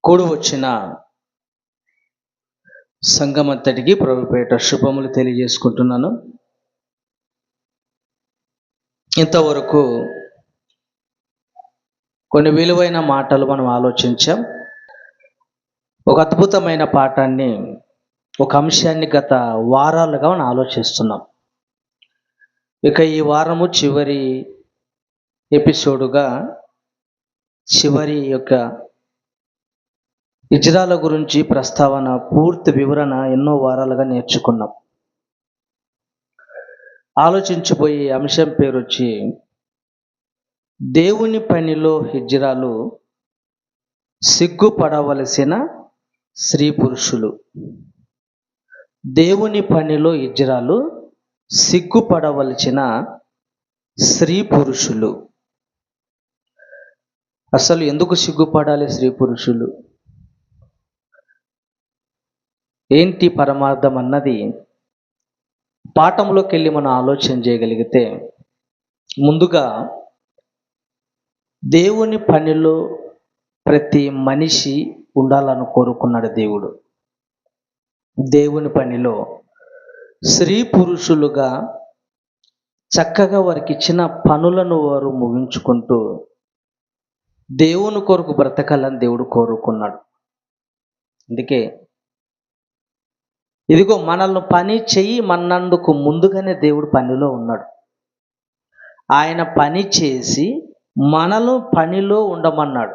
కూడి వచ్చిన సంఘమంతటికి ప్రభుపేట శుభములు తెలియజేసుకుంటున్నాను. ఇంతవరకు కొన్ని విలువైన మాటలు మనం ఆలోచించాం. ఒక అద్భుతమైన పాఠాన్ని, ఒక అంశాన్ని గత వారాలుగా మనం ఆలోచిస్తున్నాం. ఇక ఈ వారము చివరి ఎపిసోడుగా చివరి యొక్క ఇజ్రాయెల్ గురించి ప్రస్తావన, పూర్తి వివరణ ఎన్నో వారాలుగా నేర్చుకున్నాం. ఆలోచించబోయే అంశం పేరు వచ్చి దేవుని పనిలో ఇజ్రాయెలు సిగ్గుపడవలసిన స్త్రీ పురుషులు. దేవుని పనిలో ఇజ్రాయెలు సిగ్గుపడవలసిన స్త్రీ పురుషులు. అసలు ఎందుకు సిగ్గుపడాలి స్త్రీ పురుషులు? ఏంటి పరమార్థం అన్నది పాఠంలోకి వెళ్ళి మనం ఆలోచన చేయగలిగితే, ముందుగా దేవుని పనిలో ప్రతి మనిషి ఉండాలని కోరుకున్నాడు దేవుడు. దేవుని పనిలో స్త్రీ పురుషులుగా చక్కగా వారికి ఇచ్చిన పనులను వారు ముగించుకుంటూ దేవుని కొరకు బ్రతకాలని దేవుడు కోరుకున్నాడు. అందుకే ఇదిగో మనల్ని పని చెయ్యి మన్నందుకు ముందుగానే దేవుడు పనిలో ఉన్నాడు. ఆయన పని చేసి మనలో పనిలో ఉండమన్నాడు.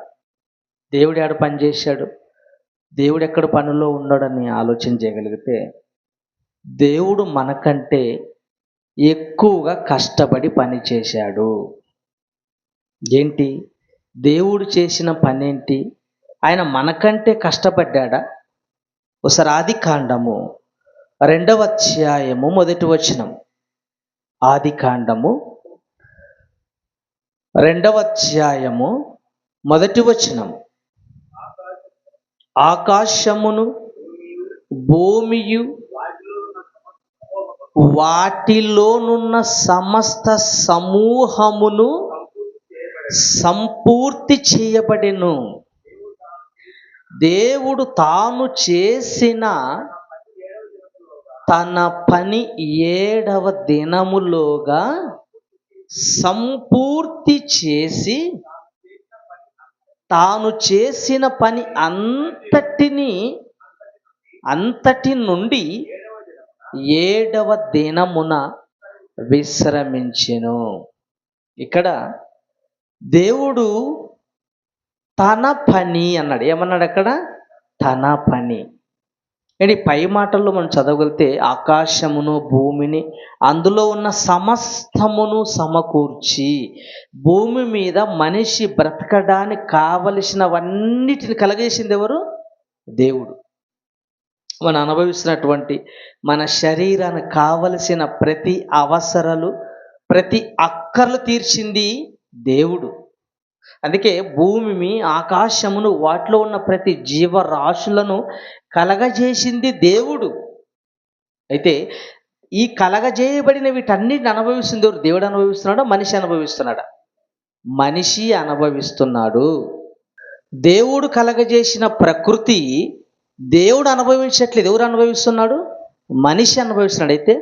దేవుడు ఎక్కడ పని చేశాడు? దేవుడు ఎక్కడ పనిలో ఉన్నాడని ఆలోచన చేయగలిగితే, దేవుడు మనకంటే ఎక్కువగా కష్టపడి పని చేశాడు. ఏంటి దేవుడు చేసిన పని ఏంటి? ఆయన మనకంటే కష్టపడ్డా? ఒకసారి ఆదికాండము 2వ అధ్యాయము 1వ వచనం. ఆదికాండము 2వ అధ్యాయము 1వ వచనం. ఆకాశమును భూమియు వాటిలోనున్న సమస్త సమూహమును సంపూర్తి చేయబడెను. దేవుడు తాను చేసిన తన పని 7వ దినములోగా సంపూర్తి చేసి, తాను చేసిన పని అంతటి నుండి 7వ దినమున విశ్రమించెను. ఇక్కడ దేవుడు తన పని అన్నాడు. ఏమన్నాడు అక్కడ? తన పని. అంటే పై మాటల్లో మనం చదవగలిగితే, ఆకాశమును భూమిని అందులో ఉన్న సమస్తమును సమకూర్చి భూమి మీద మనిషి బ్రతకడానికి కావలసినవన్నిటిని కలగజేసింది ఎవరు? దేవుడు. మనం అనుభవిస్తున్నటువంటి మన శరీరానికి కావలసిన ప్రతి అవసరాలు, ప్రతి అక్కర్లు తీర్చింది దేవుడు. అందుకే భూమిని, ఆకాశమును, వాటిలో ఉన్న ప్రతి జీవరాశులను కలగజేసింది దేవుడు. అయితే ఈ కలగజేయబడిన వీటన్నిటిని అనుభవిస్తుంది ఎవరు? దేవుడు అనుభవిస్తున్నాడా? మనిషి అనుభవిస్తున్నాడా? మనిషి అనుభవిస్తున్నాడు. దేవుడు కలగజేసిన ప్రకృతి దేవుడు అనుభవించట్లేదు. ఎవరు అనుభవిస్తున్నాడు? మనిషి అనుభవిస్తున్నాడు. అయితే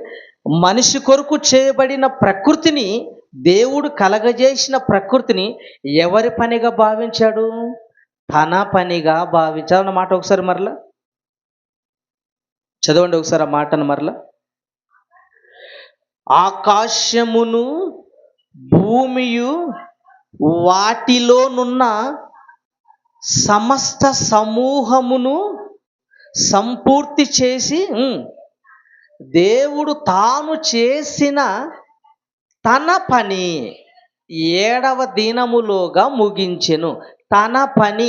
మనిషి కొరకు చేయబడిన ప్రకృతిని, దేవుడు కలగజేసిన ప్రకృతిని ఎవరి పనిగా భావించాడు? తన పనిగా భావించాలన్న మాట ఒకసారి మరలా చదవండి. ఒకసారి ఆ మాటను మరలా. ఆకాశమును భూమియు వాటిలోనున్న సమస్త సమూహమును సంపూర్తి చేసి, దేవుడు తాను చేసిన తన పని 7వ దినములోగా ముగించెను. తన పని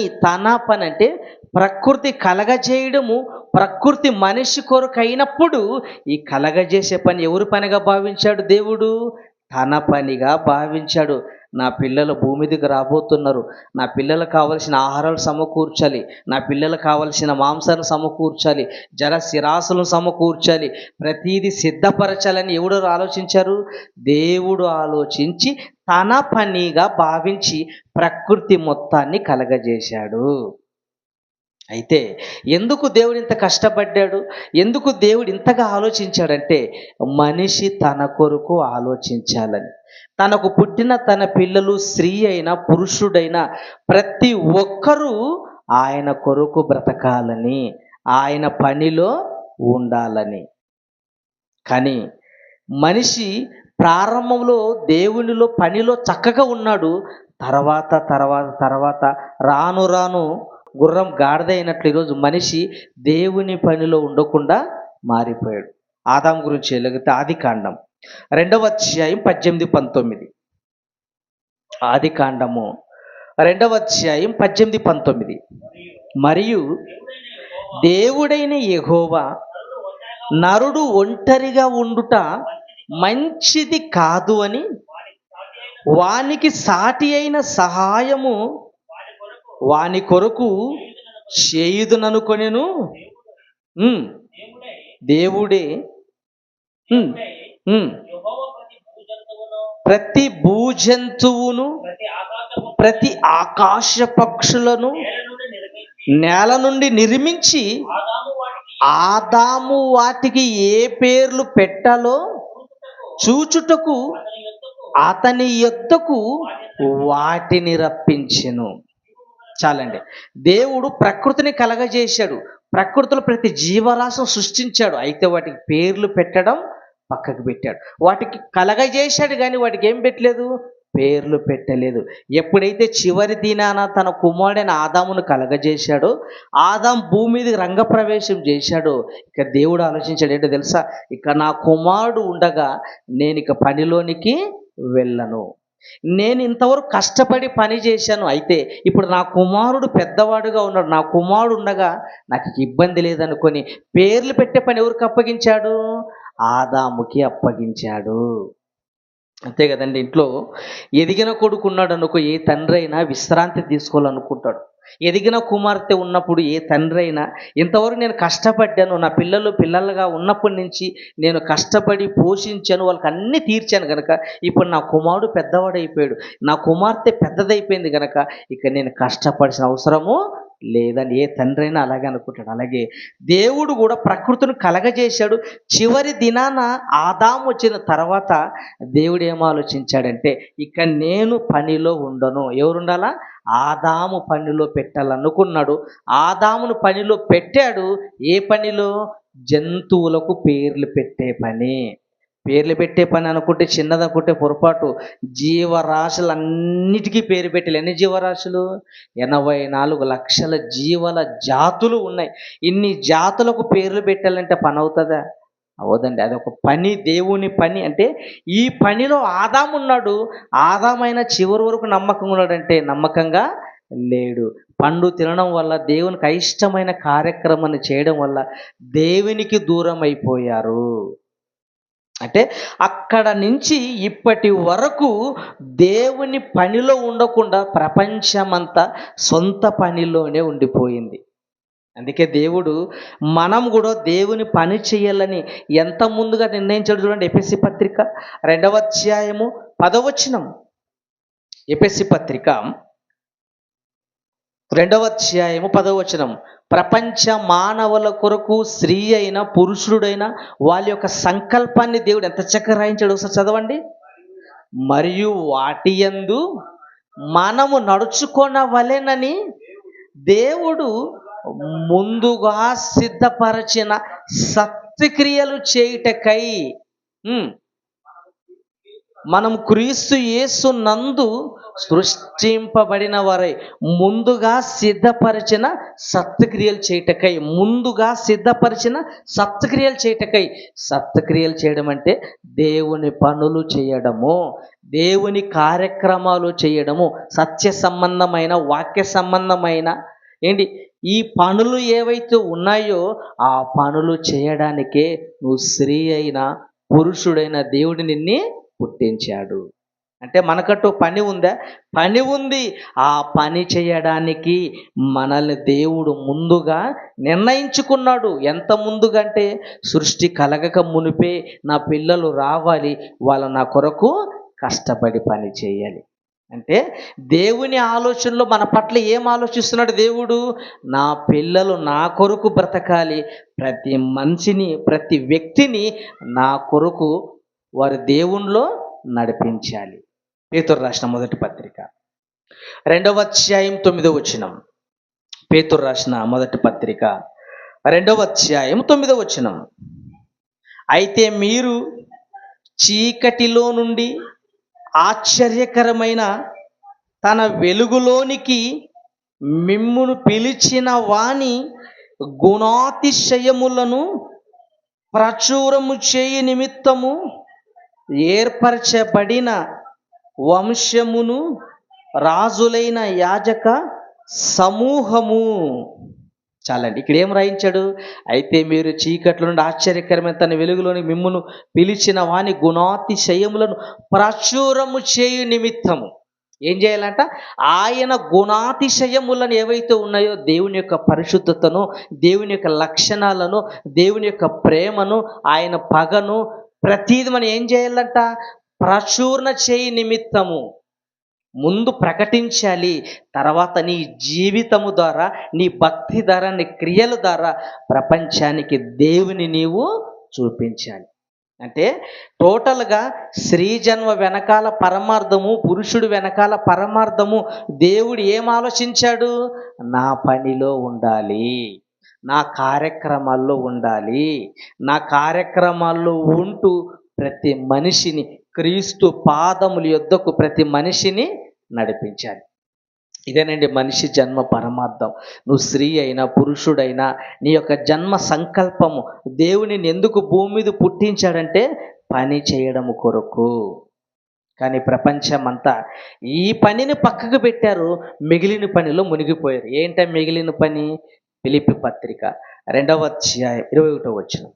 అంటే ప్రకృతి కలగజేయడము. ప్రకృతి మనిషి కొరకు అయినప్పుడు ఈ కలగజేసే పని ఎవరి పనిగా భావించాడు? దేవుడు తన పనిగా భావించాడు. నా పిల్లలు భూమి మీదకి రాబోతున్నారు, నా పిల్లలకు కావలసిన ఆహారాలు సమకూర్చాలి, నా పిల్లలకు కావలసిన మాంసాన్ని సమకూర్చాలి, జలశిరాసులను సమకూర్చాలి, ప్రతీది సిద్ధపరచాలని ఎవరు ఆలోచించారు? దేవుడు ఆలోచించి తన పనిగా భావించి ప్రకృతి మొత్తాన్ని కలగజేశాడు. అయితే ఎందుకు దేవుడు ఇంత కష్టపడ్డాడు, ఎందుకు దేవుడు ఇంతగా ఆలోచించాడంటే మనిషి తన కొరకు ఆలోచించాలని. తనకు పుట్టిన తన పిల్లలు స్త్రీ అయినా పురుషుడైనా ప్రతి ఒక్కరూ ఆయన కొరకు బ్రతకాలని, ఆయన పనిలో ఉండాలని. కానీ మనిషి ప్రారంభంలో దేవునిలో పనిలో చక్కగా ఉన్నాడు. తర్వాత తర్వాత తర్వాత రాను రాను గుర్రం గాడిద అయినట్లు ఈరోజు మనిషి దేవుని పనిలో ఉండకుండా మారిపోయాడు. ఆదాం గురించి ఎలాగితే ఆది కాండం 2వ అధ్యాయం 18, 19. ఆది కాండము 2వ అధ్యాయం 18, 19. మరియు దేవుడైన యెహోవా నరుడు ఒంటరిగా ఉండుట మంచిది కాదు అని వానికి సాటి అయిన సహాయము వాని కొరకు చేయుదుననుకొనెను. ఉమ్, దేవుడే ఉమ్, ఉమ్, ప్రతి భూజంతువును ప్రతి ఆకాశ పక్షులను నేల నుండి నిర్మించి ఆదాము వాటికి ఏ పేర్లు పెట్టాలో చూచుటకు అతని యొద్దకు వాటిని రప్పించెను. చాలండి. దేవుడు ప్రకృతిని కలగజేశాడు, ప్రకృతిలో ప్రతి జీవరాశిని సృష్టించాడు. అయితే వాటికి పేర్లు పెట్టడం పక్కకు పెట్టాడు. వాటికి కలగజేశాడు కానీ వాటికి ఏం పెట్టలేదు, పేర్లు పెట్టలేదు. ఎప్పుడైతే చివరి దినాన తన కుమారుడైన ఆదామును కలగజేశాడో, ఆదాం భూమి మీద రంగప్రవేశం చేశాడో, ఇక దేవుడు ఆలోచించాడు ఏంటో తెలుసా, ఇక నా కుమారుడు ఉండగా నేను ఇక పనిలోనికి వెళ్ళను. నేను ఇంతవరకు కష్టపడి పని చేశాను. అయితే ఇప్పుడు నా కుమారుడు పెద్దవాడుగా ఉన్నాడు, నా కుమారుడు ఉండగా నాకు ఇబ్బంది లేదనుకొని పేర్లు పెట్టే పని ఎవరికి అప్పగించాడు, ఆదాముకి అప్పగించాడు. అంతే కదండి. ఇంట్లో ఎదిగిన కొడుకు ఉన్నాడు అనుకో, ఏ తండ్రి అయినా విశ్రాంతి తీసుకోవాలనుకుంటాడు. ఎదిగిన కుమార్తె ఉన్నప్పుడు ఏ తండ్రి అయినా ఇంతవరకు నేను కష్టపడ్డాను, నా పిల్లలుగా ఉన్నప్పటి నుంచి నేను కష్టపడి పోషించాను, వాళ్ళకి అన్నీ తీర్చాను కనుక ఇప్పుడు నా కుమారుడు పెద్దవాడైపోయాడు, నా కుమార్తె పెద్దదైపోయింది కనుక ఇక నేను కష్టపడాల్సిన అవసరము లేదని ఏ తండ్రి అయినా అలాగే అనుకుంటాడు. అలాగే దేవుడు కూడా ప్రకృతిని కలగజేశాడు. చివరి దినాన ఆదాము వచ్చిన తర్వాత దేవుడు ఏం ఆలోచించాడంటే ఇక నేను పనిలో ఉండను. ఎవరుండాలా, ఆదాము పనిలో పెట్టాలనుకున్నాడు. ఆదామును పనిలో పెట్టాడు. ఏ పనిలో, జంతువులకు పేర్లు పెట్టే పని. పేర్లు పెట్టే పని అనుకుంటే చిన్నది అనుకుంటే పొరపాటు. జీవరాశులన్నిటికీ పేరు పెట్టాలి. ఎన్ని జీవరాశులు, 84 లక్షల జీవల జాతులు ఉన్నాయి. ఇన్ని జాతులకు పేర్లు పెట్టాలంటే పని అవుతుందా, అవదండి. అదొక పని, దేవుని పని. అంటే ఈ పనిలో ఆదాము ఉన్నాడు. ఆదామైన చివరి వరకు నమ్మకంగా ఉన్నాడంటే నమ్మకంగా లేడు. పండు తినడం వల్ల, దేవునికి అయిష్టమైన కార్యక్రమాన్ని చేయడం వల్ల దేవునికి దూరం అయిపోయారు. అంటే అక్కడ నుంచి ఇప్పటి వరకు దేవుని పనిలో ఉండకుండా ప్రపంచమంతా సొంత పనిలోనే ఉండిపోయింది. అందుకే దేవుడు మనం కూడా దేవుని పని చేయాలని ఎంత ముందుగా నిర్ణయించాడు చూడండి. ఎఫెసీ పత్రిక 2వ అధ్యాయము 10వ వచనం. ఎఫెసీ పత్రిక 2వ అధ్యాయము 10వ వచనం. ప్రపంచ మానవుల కొరకు స్త్రీ అయినా పురుషుడైనా వాళ్ళ యొక్క సంకల్పాన్ని దేవుడు ఎంత చక్కగా రాయించాడు ఒకసారి చదవండి. మరియు వాటి యందు మనము నడుచుకొనవలెనని దేవుడు ముందుగా సిద్ధపరచిన సత్క్రియలు చేయుటకై మనం క్రీస్తు యేసు నందు సృష్టింపబడిన వారై ముందుగా సిద్ధపరిచిన సత్క్రియలు చేయుటకై, ముందుగా సిద్ధపరిచిన సత్క్రియలు చేయుటకై. సత్క్రియలు చేయడం అంటే దేవుని పనులు చేయడము, దేవుని కార్యక్రమాలు చేయడము, సత్య సంబంధమైన వాక్య సంబంధమైన ఏంటి ఈ పనులు ఏవైతే ఉన్నాయో ఆ పనులు చేయడానికే నువ్వు స్త్రీ అయినా పురుషుడైన దేవుడు నిన్ను పుట్టించాడు. అంటే మనకంటూ పని ఉందా, పని ఉంది. ఆ పని చేయడానికి మనల్ని దేవుడు ముందుగా నిర్ణయించుకున్నాడు. ఎంత ముందుగా అంటే సృష్టి కలగక మునిపే నా పిల్లలు రావాలి, వాళ్ళు నా కొరకు కష్టపడి పని చేయాలి. అంటే దేవుని ఆలోచనలో మన పట్ల ఏం ఆలోచిస్తున్నాడు దేవుడు? నా పిల్లలు నా కొరకు బ్రతకాలి. ప్రతి మనిషిని, ప్రతి వ్యక్తిని నా కొరకు వారి దేవునిలో నడిపించాలి. పేతురు రాసిన మొదటి పత్రిక 2వ అధ్యాయం 9వ వచనం. పేతురు రాసిన మొదటి పత్రిక 2వ అధ్యాయం 9వ వచనం. అయితే మీరు చీకటిలో నుండి ఆశ్చర్యకరమైన తన వెలుగులోనికి మిమ్మును పిలిచిన వాని గుణాతిశయములను ప్రచురము చేయి నిమిత్తము ఏర్పరచబడిన వంశమును, రాజులైన యాజక సమూహము. చాలండి. ఇక్కడ ఏం రాయించాడు? అయితే మీరు చీకట్ల నుండి ఆశ్చర్యకరమైన తన వెలుగులోని మిమ్మును పిలిచిన వాని గుణాతిశయములను ప్రచురము చేయు నిమిత్తము. ఏం చేయాలంట? ఆయన గుణాతిశయములను ఏవైతే ఉన్నాయో, దేవుని యొక్క పరిశుద్ధతను, దేవుని యొక్క లక్షణాలను, దేవుని యొక్క ప్రేమను, ఆయన పగను, ప్రతీది మనం ఏం చేయాలంట? ప్రచురణ చేయి నిమిత్తము. ముందు ప్రకటించాలి, తర్వాత నీ జీవితము ద్వారా, నీ భక్తి ద్వారా, నీ క్రియల ద్వారా ప్రపంచానికి దేవుని నీవు చూపించాలి. అంటే టోటల్గా స్త్రీ జన్మ వెనకాల పరమార్థము, పురుషుడు వెనకాల పరమార్థము. దేవుడు ఏం ఆలోచించాడు? నా పనిలో ఉండాలి, నా కార్యక్రమాల్లో ఉండాలి, నా కార్యక్రమాల్లో ఉంటూ ప్రతి మనిషిని క్రీస్తు పాదముల యొద్దకు ప్రతి మనిషిని నడిపించాలి. ఇదేనండి మనిషి జన్మ పరమార్థం. నువ్వు స్త్రీ అయినా పురుషుడైనా నీ యొక్క జన్మ సంకల్పము, దేవునిని ఎందుకు భూమి మీద పుట్టించాడంటే పని చేయడం కొరకు. కానీ ప్రపంచమంతా ఈ పనిని పక్కకు పెట్టారు, మిగిలిన పనిలో మునిగిపోయారు. ఏంటో మిగిలిన పని? ఫిలిప్పీ పత్రిక 2వ అధ్యాయం 21వ వచనం.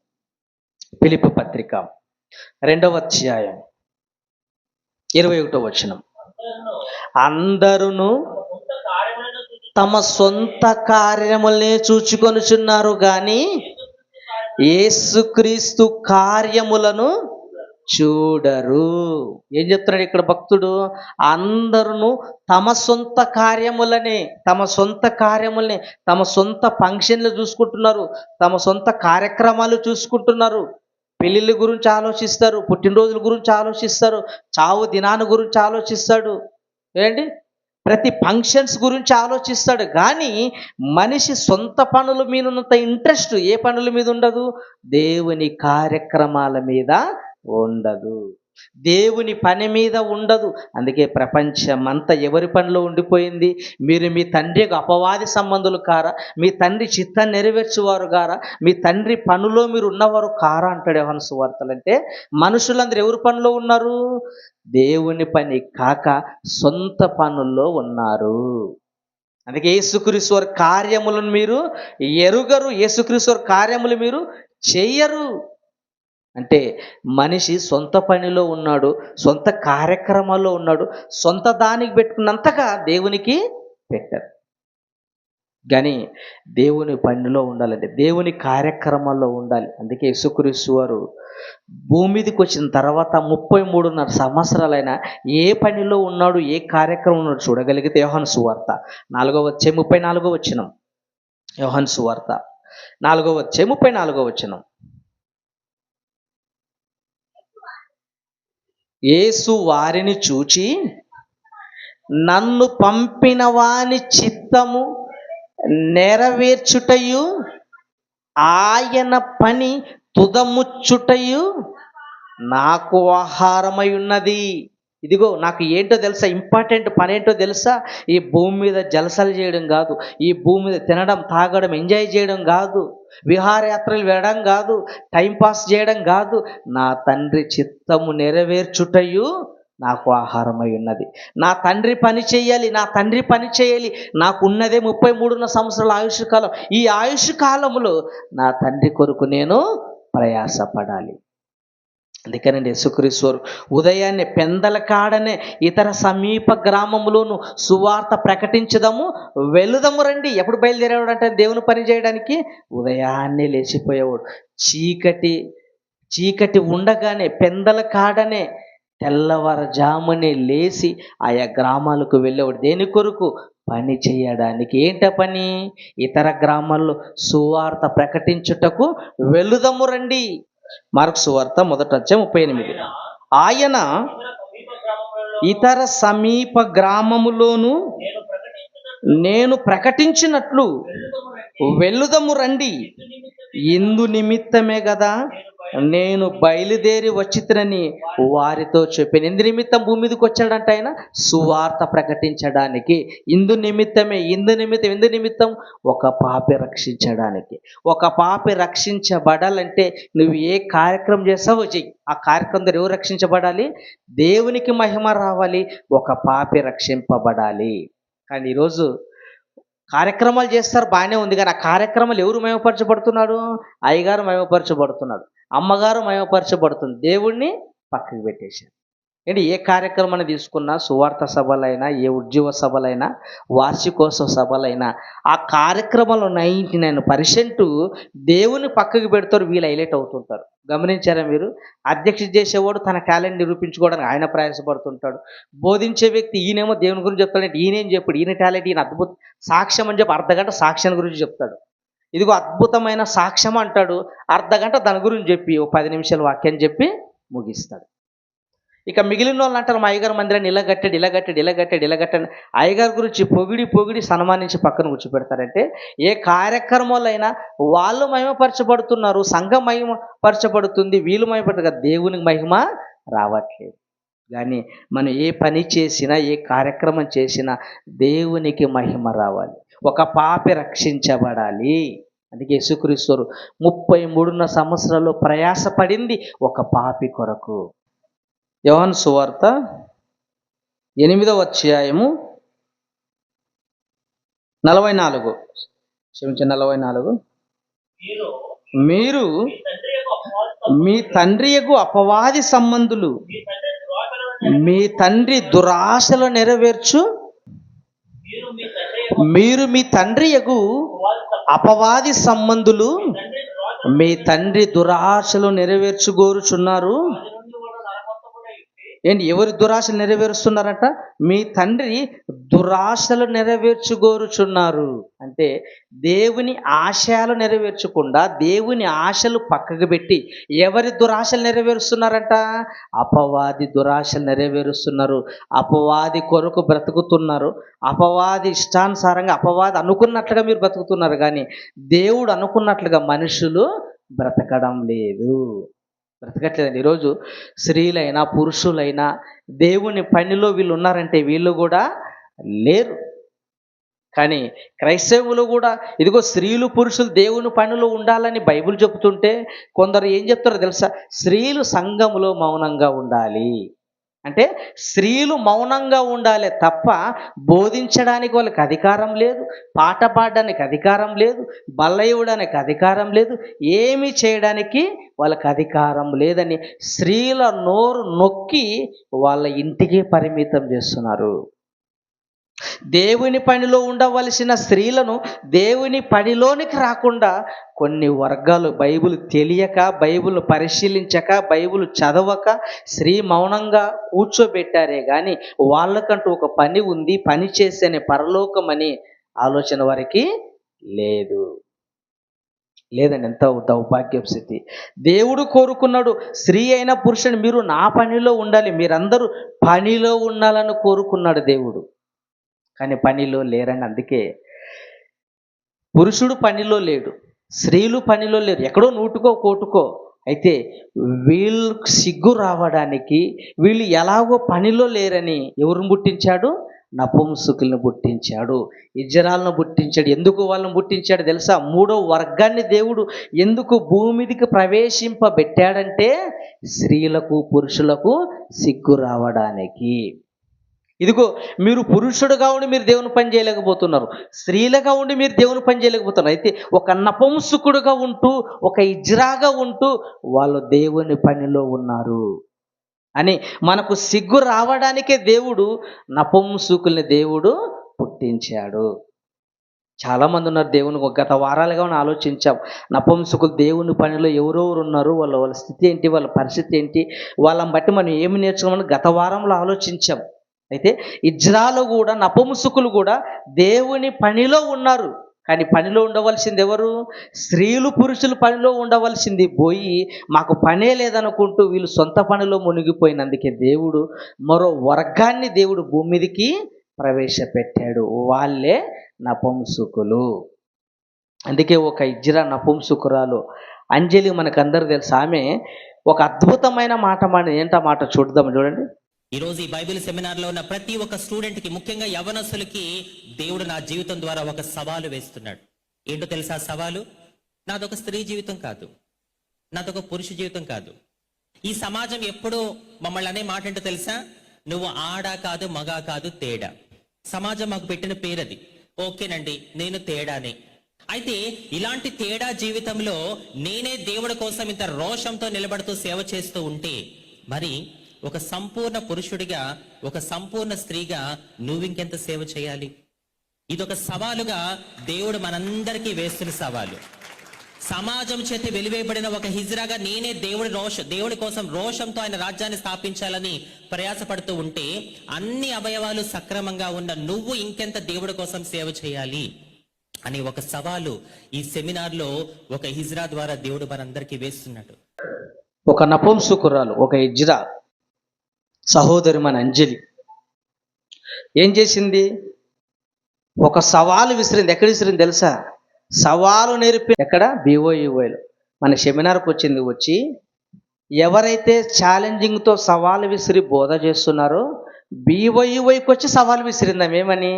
ఫిలిప్పీ పత్రిక 2వ అధ్యాయం 21వ వచనం. అందరూ తమ సొంత కార్యములనే చూచుకొనుచున్నారు గాని యేసుక్రీస్తు కార్యములను చూడరు. ఏం చెప్తున్నాడు ఇక్కడ భక్తుడు? అందరూ తమ సొంత కార్యములనే, తమ సొంత ఫంక్షన్లు చూసుకుంటున్నారు, తమ సొంత కార్యక్రమాలు చూసుకుంటున్నారు. పెళ్ళిళ్ళ గురించి ఆలోచిస్తారు, పుట్టినరోజుల గురించి ఆలోచిస్తారు, చావు దినాన్ని గురించి ఆలోచిస్తాడు. ఏంటి? ప్రతి ఫంక్షన్స్ గురించి ఆలోచిస్తాడు. కానీ మనిషి సొంత పనుల మీద ఉన్నంత ఇంట్రెస్ట్ ఏ పనుల మీద ఉండదు? దేవుని కార్యక్రమాల మీద ఉండదు, దేవుని పని మీద ఉండదు. అందుకే ప్రపంచమంతా ఎవరి పనిలో ఉండిపోయింది? మీరు మీ తండ్రి అపవాది సంబంధులు కారా? మీ తండ్రి చిత్తాన్ని నెరవేర్చువారు కారా? మీ తండ్రి పనులో మీరు ఉన్నవారు కారా అంటాడు యోహాను సువార్తలు. అంటే మనుషులందరూ ఎవరి పనిలో ఉన్నారు? దేవుని పని కాక సొంత పనుల్లో ఉన్నారు. అందుకే యేసుక్రీస్తు వారి కార్యములను మీరు ఎరుగరు, యేసుక్రీస్తు వారి కార్యములు మీరు చెయ్యరు. అంటే మనిషి సొంత పనిలో ఉన్నాడు, సొంత కార్యక్రమాల్లో ఉన్నాడు, సొంత దానికి పెట్టుకున్నంతగా దేవునికి పెట్టారు. కానీ దేవుని పనిలో ఉండాలంటే, దేవుని కార్యక్రమాల్లో ఉండాలి. అందుకే యేసుక్రీస్తు వారు భూమి మీదకి వచ్చిన తర్వాత 33.5 సంవత్సరాలైనా ఏ పనిలో ఉన్నాడు, ఏ కార్యక్రమం ఉన్నాడు చూడగలిగితే యోహాను సువార్త 4వ అధ్యాయం 34వ వచనం. యోహాను సువార్త 4వ అధ్యాయం 34వ వచనం. యేసు వారిని చూచి, నన్ను పంపిన వాని చిత్తము నెరవేర్చుటయు ఆయన పని తుదముచ్చుటయు నాకు ఆహారమై ఉన్నది. ఇదిగో నాకు ఏంటో తెలుసా? ఇంపార్టెంట్ పని ఏంటో తెలుసా? ఈ భూమి మీద జలసలు చేయడం కాదు, ఈ భూమి మీద తినడం, తాగడం, ఎంజాయ్ చేయడం కాదు, విహారయాత్రలు వెళ్ళడం కాదు, టైంపాస్ చేయడం కాదు. నా తండ్రి చిత్తము నెరవేర్చుటయు నాకు ఆహారమై ఉన్నది. నా తండ్రి పని చేయాలి, నా తండ్రి పని చేయాలి. నాకు ఉన్నదే 33 సంవత్సరాల ఆయుష్ కాలం. ఈ ఆయుష్ కాలంలో నా తండ్రి కొరకు నేను ప్రయాసపడాలి. అందుకనండి యేసుక్రీస్తు ఉదయాన్నే పెందల కాడనే ఇతర సమీప గ్రామములోను సువార్త ప్రకటించదము, వెళుదము రండి. ఎప్పుడు బయలుదేరేవాడు అంటే దేవుని పని చేయడానికి? ఉదయాన్నే లేచిపోయేవాడు. చీకటి ఉండగానే పెందల కాడనే తెల్లవారుజామునే లేచి ఆయా గ్రామాలకు వెళ్ళేవాడు. దేని కొరకు? పని చేయడానికి. ఏంట పని? ఇతర గ్రామాల్లో సువార్త ప్రకటించుటకు వెళుదము రండి. మార్కు సువార్త 1:38. ఆయన ఇతర సమీప గ్రామములోను నేను ప్రకటించినట్లు వెళ్ళుదము రండి. ఇందు నిమిత్తమే కదా నేను బయలుదేరి వచ్చితినని వారితో చెప్పాను. ఎందు నిమిత్తం భూమి మీదకి వచ్చాడంట ఆయన? సువార్త ప్రకటించడానికి. ఇందు నిమిత్తమే. ఎందు నిమిత్తం? ఒక పాపి రక్షించడానికి. ఒక పాపి రక్షించబడాలంటే నువ్వు ఏ కార్యక్రమం చేస్తావో చెయ్యి. ఆ కార్యక్రమం ద్వారా ఎవరు రక్షించబడాలి? దేవునికి మహిమ రావాలి, ఒక పాపి రక్షింపబడాలి. కానీ ఈరోజు కార్యక్రమాలు చేస్తారు, బాగానే ఉంది, కానీ ఆ కార్యక్రమాలు ఎవరు మహిమపరచబడుతున్నాడు? అయ్యగారు మహిమపరచబడుతున్నాడు, అమ్మగారు మహిమపరచబడుతుంది, దేవుణ్ణి పక్కకి పెట్టేశారు. ఏంటి? ఏ కార్యక్రమాన్ని తీసుకున్నా, సువార్త సభలైనా, ఏ ఉద్యోగ సభలైనా, వార్షికోత్సవ సభలైనా, ఆ కార్యక్రమంలో 99% దేవుని పక్కకి పెడతారు, వీళ్ళు హైలైట్ అవుతుంటారు. గమనించారా మీరు? అధ్యక్ష చేసేవాడు తన టాలెంట్ నిరూపించుకోవడానికి ఆయన ప్రయాసపడుతుంటాడు. బోధించే వ్యక్తి ఈయనేమో దేవుని గురించి చెప్తాడంటే ఈయనేం చెప్పాడు, ఈయన టాలెంట్, ఈయన అద్భుత సాక్ష్యం అని చెప్పి అర్ధగంట సాక్ష్యం గురించి చెప్తాడు. ఇదిగో అద్భుతమైన సాక్ష్యం అంటాడు, అర్ధగంట దాని గురించి చెప్పి ఓ 10 నిమిషాలు వాక్యం చెప్పి ముగిస్తాడు. ఇక మిగిలిన వాళ్ళు అంటారు, మా అయ్యగారు మందిరాన్ని ఇలా కట్టాడు. అయ్యగారి గురించి పొగిడి సన్మానించి పక్కన కూర్చోపెడతారంటే ఏ కార్యక్రమాలైనా వాళ్ళు మహిమపరచబడుతున్నారు, సంఘం మహిమపరచబడుతుంది, వీళ్ళు మహిమపడగా దేవునికి మహిమ రావట్లేదు. కానీ మనం ఏ పని చేసినా, ఏ కార్యక్రమం చేసినా దేవునికి మహిమ రావాలి, ఒక పాపి రక్షించబడాలి. అందుకే యేసుక్రీస్తు 33 సంవత్సరాలు ప్రయాసపడింది ఒక పాపి కొరకు. యోహాను సువార్త 8:44. 44. మీరు మీ తండ్రి యగు అపవాది సంబంధులు, మీ తండ్రి దురాశలు నెరవేర్చు. మీరు మీ తండ్రి యగు అపవాది సంబంధులు, మీ తండ్రి దురాశలు నెరవేర్చుగోరుచున్నారు. ఏంటి? ఎవరి దురాశలు నెరవేరుస్తున్నారట? మీ తండ్రి దురాశలు నెరవేర్చుగోరుచున్నారు. అంటే దేవుని ఆశయాలు నెరవేర్చకుండా దేవుని ఆశలు పక్కకు పెట్టి ఎవరి దురాశలు నెరవేరుస్తున్నారట? అపవాది దురాశలు నెరవేరుస్తున్నారు. అపవాది కొరకు బ్రతుకుతున్నారు. అపవాది ఇష్టానుసారంగా, అపవాది అనుకున్నట్లుగా మీరు బ్రతుకుతున్నారు, కానీ దేవుడు అనుకున్నట్లుగా మనుషులు బ్రతకడం లేదు, బ్రతకట్లేదండి. ఈరోజు స్త్రీలైనా పురుషులైనా దేవుని పనిలో వీళ్ళు ఉన్నారంటే వీళ్ళు కూడా లేరు. కానీ క్రైస్తవులు కూడా ఇదిగో స్త్రీలు పురుషులు దేవుని పనిలో ఉండాలని బైబిల్ చెబుతుంటే కొందరు ఏం చెప్తారో తెలుసా? స్త్రీలు సంఘములో మౌనంగా ఉండాలి అంటే స్త్రీలు మౌనంగా ఉండాలి తప్ప బోధించడానికి వాళ్ళకి అధికారం లేదు, పాట పాడడానికి అధికారం లేదు, బల్ల ఇవ్వడానికి అధికారం లేదు, ఏమి చేయడానికి వాళ్ళకి అధికారం లేదని స్త్రీల నోరు నొక్కి వాళ్ళ ఇంటికి పరిమితం చేస్తున్నారు. దేవుని పనిలో ఉండవలసిన స్త్రీలను దేవుని పనిలోనికి రాకుండా కొన్ని వర్గాలు బైబిల్ తెలియక, బైబిల్ పరిశీలించక, బైబిల్ చదవక స్త్రీ మౌనంగా కూర్చోబెట్టారే కానీ వాళ్ళకంటూ ఒక పని ఉంది, పని చేసేనే పరలోకం అని ఆలోచన వారికి లేదండి. ఎంత దౌర్భాగ్య స్థితి. దేవుడు కోరుకున్నాడు, స్త్రీ అయిన పురుషుని మీరు నా పనిలో ఉండాలి, మీరందరూ పనిలో ఉండాలని కోరుకున్నాడు దేవుడు. కానీ పనిలో లేరని. అందుకే పురుషుడు పనిలో లేడు, స్త్రీలు పనిలో లేరు, ఎక్కడో నూటుకో కోటుకో. అయితే వీళ్ళకు సిగ్గు రావడానికి వీళ్ళు ఎలాగో పనిలో లేరని ఎవరిని పుట్టించాడు? నపుంసకుల్ని పుట్టించాడు, ఇజ్రాయెలును పుట్టించాడు. ఎందుకు వాళ్ళని పుట్టించాడు తెలుసా? 3వ వర్గాన్ని దేవుడు ఎందుకు భూమి మీదకి ప్రవేశింపబెట్టాడంటే స్త్రీలకు పురుషులకు సిగ్గు రావడానికి. ఇదిగో మీరు పురుషుడుగా ఉండి మీరు దేవుని పని చేయలేకపోతున్నారు, స్త్రీలుగా ఉండి మీరు దేవుని పని చేయలేకపోతున్నారు. అయితే ఒక నపుంసకుడుగా ఉంటూ, ఒక ఇజ్రాగా ఉంటూ వాళ్ళు దేవుని పనిలో ఉన్నారు అని మనకు సిగ్గు రావడానికే దేవుడు నపుంసకుల్ని దేవుడు పుట్టించాడు. చాలా మంది ఉన్నారు దేవుని గత వారాలుగా మనం ఆలోచించాం. నపుంసకులు దేవుని పనిలో ఎవరెవరు ఉన్నారు, వాళ్ళ వాళ్ళ స్థితి ఏంటి, వాళ్ళ పరిస్థితి ఏంటి, వాళ్ళని బట్టి మనం ఏమి నేర్చుకోమని గత వారంలో ఆలోచించాం. అయితే ఇజ్రాలో కూడా నపుంసకులు కూడా దేవుని పనిలో ఉన్నారు. కానీ పనిలో ఉండవలసింది ఎవరు? స్త్రీలు పురుషులు పనిలో ఉండవలసింది పోయి మాకు పనే లేదనుకుంటూ వీళ్ళు సొంత పనిలో మునిగిపోయినందుకే దేవుడు మరో వర్గాన్ని దేవుడు భూమి మీదకి ప్రవేశపెట్టాడు. వాళ్ళే నపుంసకులు. అందుకే ఒక ఇజ్రా నపుంసకురాలు అంజలి మనకందరూ తెలుసు. ఆమె ఒక అద్భుతమైన మాట మాట ఏంటో మాట చూద్దాం, చూడండి. ఈరోజు ఈ బైబిల్ సెమినార్లో ఉన్న ప్రతి ఒక్క స్టూడెంట్కి, ముఖ్యంగా యవనస్తులకి దేవుడు నా జీవితం ద్వారా ఒక సవాలు వేస్తున్నాడు. ఏంటో తెలుసా సవాలు? నాదొక స్త్రీ జీవితం కాదు, నాదొక పురుష జీవితం కాదు. ఈ సమాజం ఎప్పుడూ మమ్మల్ని అనే మాట ఏంటో తెలుసా? నువ్వు ఆడా కాదు, మగా కాదు, తేడా. సమాజం మాకు పెట్టిన పేరది. ఓకేనండి, నేను తేడానే. అయితే ఇలాంటి తేడా జీవితంలో నేనే దేవుడి కోసం ఇంత రోషంతో నిలబడుతూ సేవ చేస్తూ ఉంటే, మరి ఒక సంపూర్ణ పురుషుడిగా, ఒక సంపూర్ణ స్త్రీగా నువ్వింకెంత సేవ చేయాలి? ఇదొక సవాలుగా దేవుడు మనందరికీ వేస్తున్న సవాలు. సమాజం చేత వెలివేయబడిన ఒక హిజ్రాగా నేనే దేవుడి కోసం రోషంతో ఆయన రాజ్యాన్ని స్థాపించాలని ప్రయాసపడుతూ ఉంటే, అన్ని అవయవాలు సక్రమంగా ఉన్న నువ్వు ఇంకెంత దేవుడి కోసం సేవ చేయాలి అని ఒక సవాలు ఈ సెమినార్లో ఒక హిజ్రా ద్వారా దేవుడు మనందరికీ వేస్తున్నాడు. ఒక నపుంసకురాలు, ఒక ఇజ్రా సహోదరి మన అంజలి ఏం చేసింది? ఒక సవాలు విసిరింది. ఎక్కడ విసిరింది తెలుసా? సవాలు నేర్పి ఎక్కడ? BOUలో మన సెమినార్కి వచ్చింది. వచ్చి ఎవరైతే ఛాలెంజింగ్తో సవాలు విసిరి బోధ చేస్తున్నారో BOUకి వచ్చి సవాలు విసిరిందాం. ఏమని?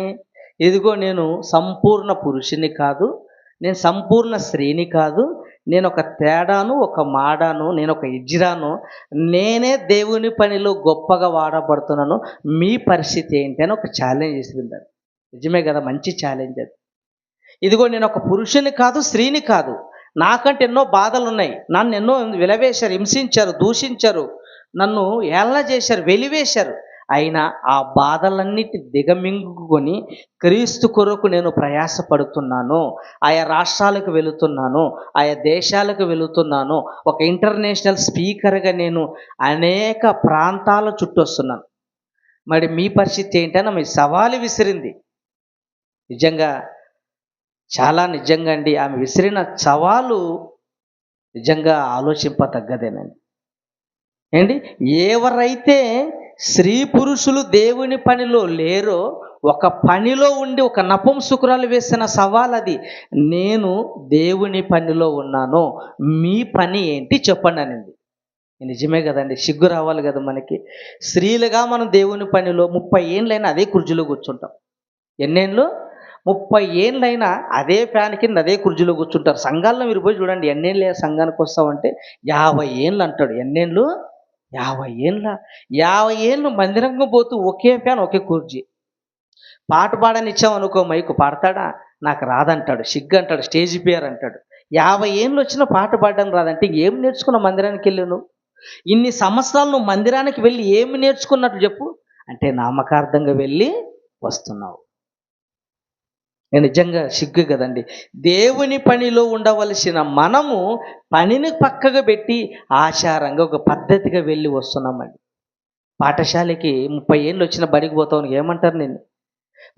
ఇదిగో నేను సంపూర్ణ పురుషుని కాదు, నేను సంపూర్ణ స్త్రీని కాదు, నేను ఒక తేడాను, ఒక మాడాను, నేను ఒక ఇజ్రాను, నేనే దేవుని పనిలో గొప్పగా వాడబడుతున్నాను, మీ పరిస్థితి ఏంటి అని ఒక ఛాలెంజ్ చేసింది. నిజమే కదా, మంచి ఛాలెంజ్ అది. ఇదిగో నేను ఒక పురుషుని కాదు, స్త్రీని కాదు, నాకంటే ఎన్నో బాధలు ఉన్నాయి, నన్ను ఎన్నో విలవేశారు, హింసించారు, దూషించారు, నన్ను ఏళన చేశారు, వెలివేశారు. అయినా ఆ బాధలన్నిటి దిగమింగుకొని క్రీస్తు కొరకు నేను ప్రయాసపడుతున్నాను. ఆయా రాష్ట్రాలకు వెళుతున్నాను, ఆయా దేశాలకు వెళుతున్నాను, ఒక ఇంటర్నేషనల్ స్పీకర్గా నేను అనేక ప్రాంతాల చుట్టూ వస్తున్నాను. మరి మీ పరిస్థితి ఏంటని మీ సవాలు విసిరింది. నిజంగా చాలా నిజంగా అండి, ఆమె విసిరిన సవాలు నిజంగా ఆలోచింపతగ్గదేనండి. ఏంటి? ఎవరైతే స్త్రీ పురుషులు దేవుని పనిలో లేరో, ఒక పనిలో ఉండి ఒక నపుంసకురాలు వేసిన సవాల్ అది. నేను దేవుని పనిలో ఉన్నాను, మీ పని ఏంటి చెప్పండి అనింది. నిజమే కదండి, సిగ్గు రావాలి కదా మనకి. స్త్రీలుగా మనం దేవుని పనిలో 30 ఏళ్ళైనా అదే కుర్చీలో కూర్చుంటాం. ఎన్నేళ్ళు? 30 ఏళ్ళైనా అదే ఫ్యాన్ కింద అదే కుర్చీలో కూర్చుంటారు. సంఘాల్లో మీరు పోయి చూడండి, ఎన్నేళ్ళు సంఘానికి వస్తామంటే 50 ఏళ్ళు అంటాడు. ఎన్నేళ్ళు? 50 ఏళ్ళ. 50 ఏళ్ళు మందిరంగా పోతూ ఒకే ఫ్యాన్, ఒకే కుర్చీ. పాట పాడనిచ్చామనుకో, మైకు పాడతాడా? నాకు రాదంటాడు, సిగ్గు అంటాడు, స్టేజ్ ఫియర్ అంటాడు. 50 ఏళ్ళు వచ్చిన పాట పాడడం రాదంటే ఏం నేర్చుకున్నావు మందిరానికి వెళ్ళి నువ్వు? ఇన్ని సంవత్సరాలు నువ్వు మందిరానికి వెళ్ళి ఏమి నేర్చుకున్నట్టు చెప్పు? అంటే నామకార్థంగా వెళ్ళి వస్తున్నావు. నిజంగా సిగ్గు కదండి. దేవుని పనిలో ఉండవలసిన మనము పనిని పక్కగా పెట్టి ఆచారంగా ఒక పద్ధతిగా వెళ్ళి వస్తున్నామండి. పాఠశాలకి 30 ఏళ్ళు వచ్చిన బడికి పోతావు ఏమంటారు? నేను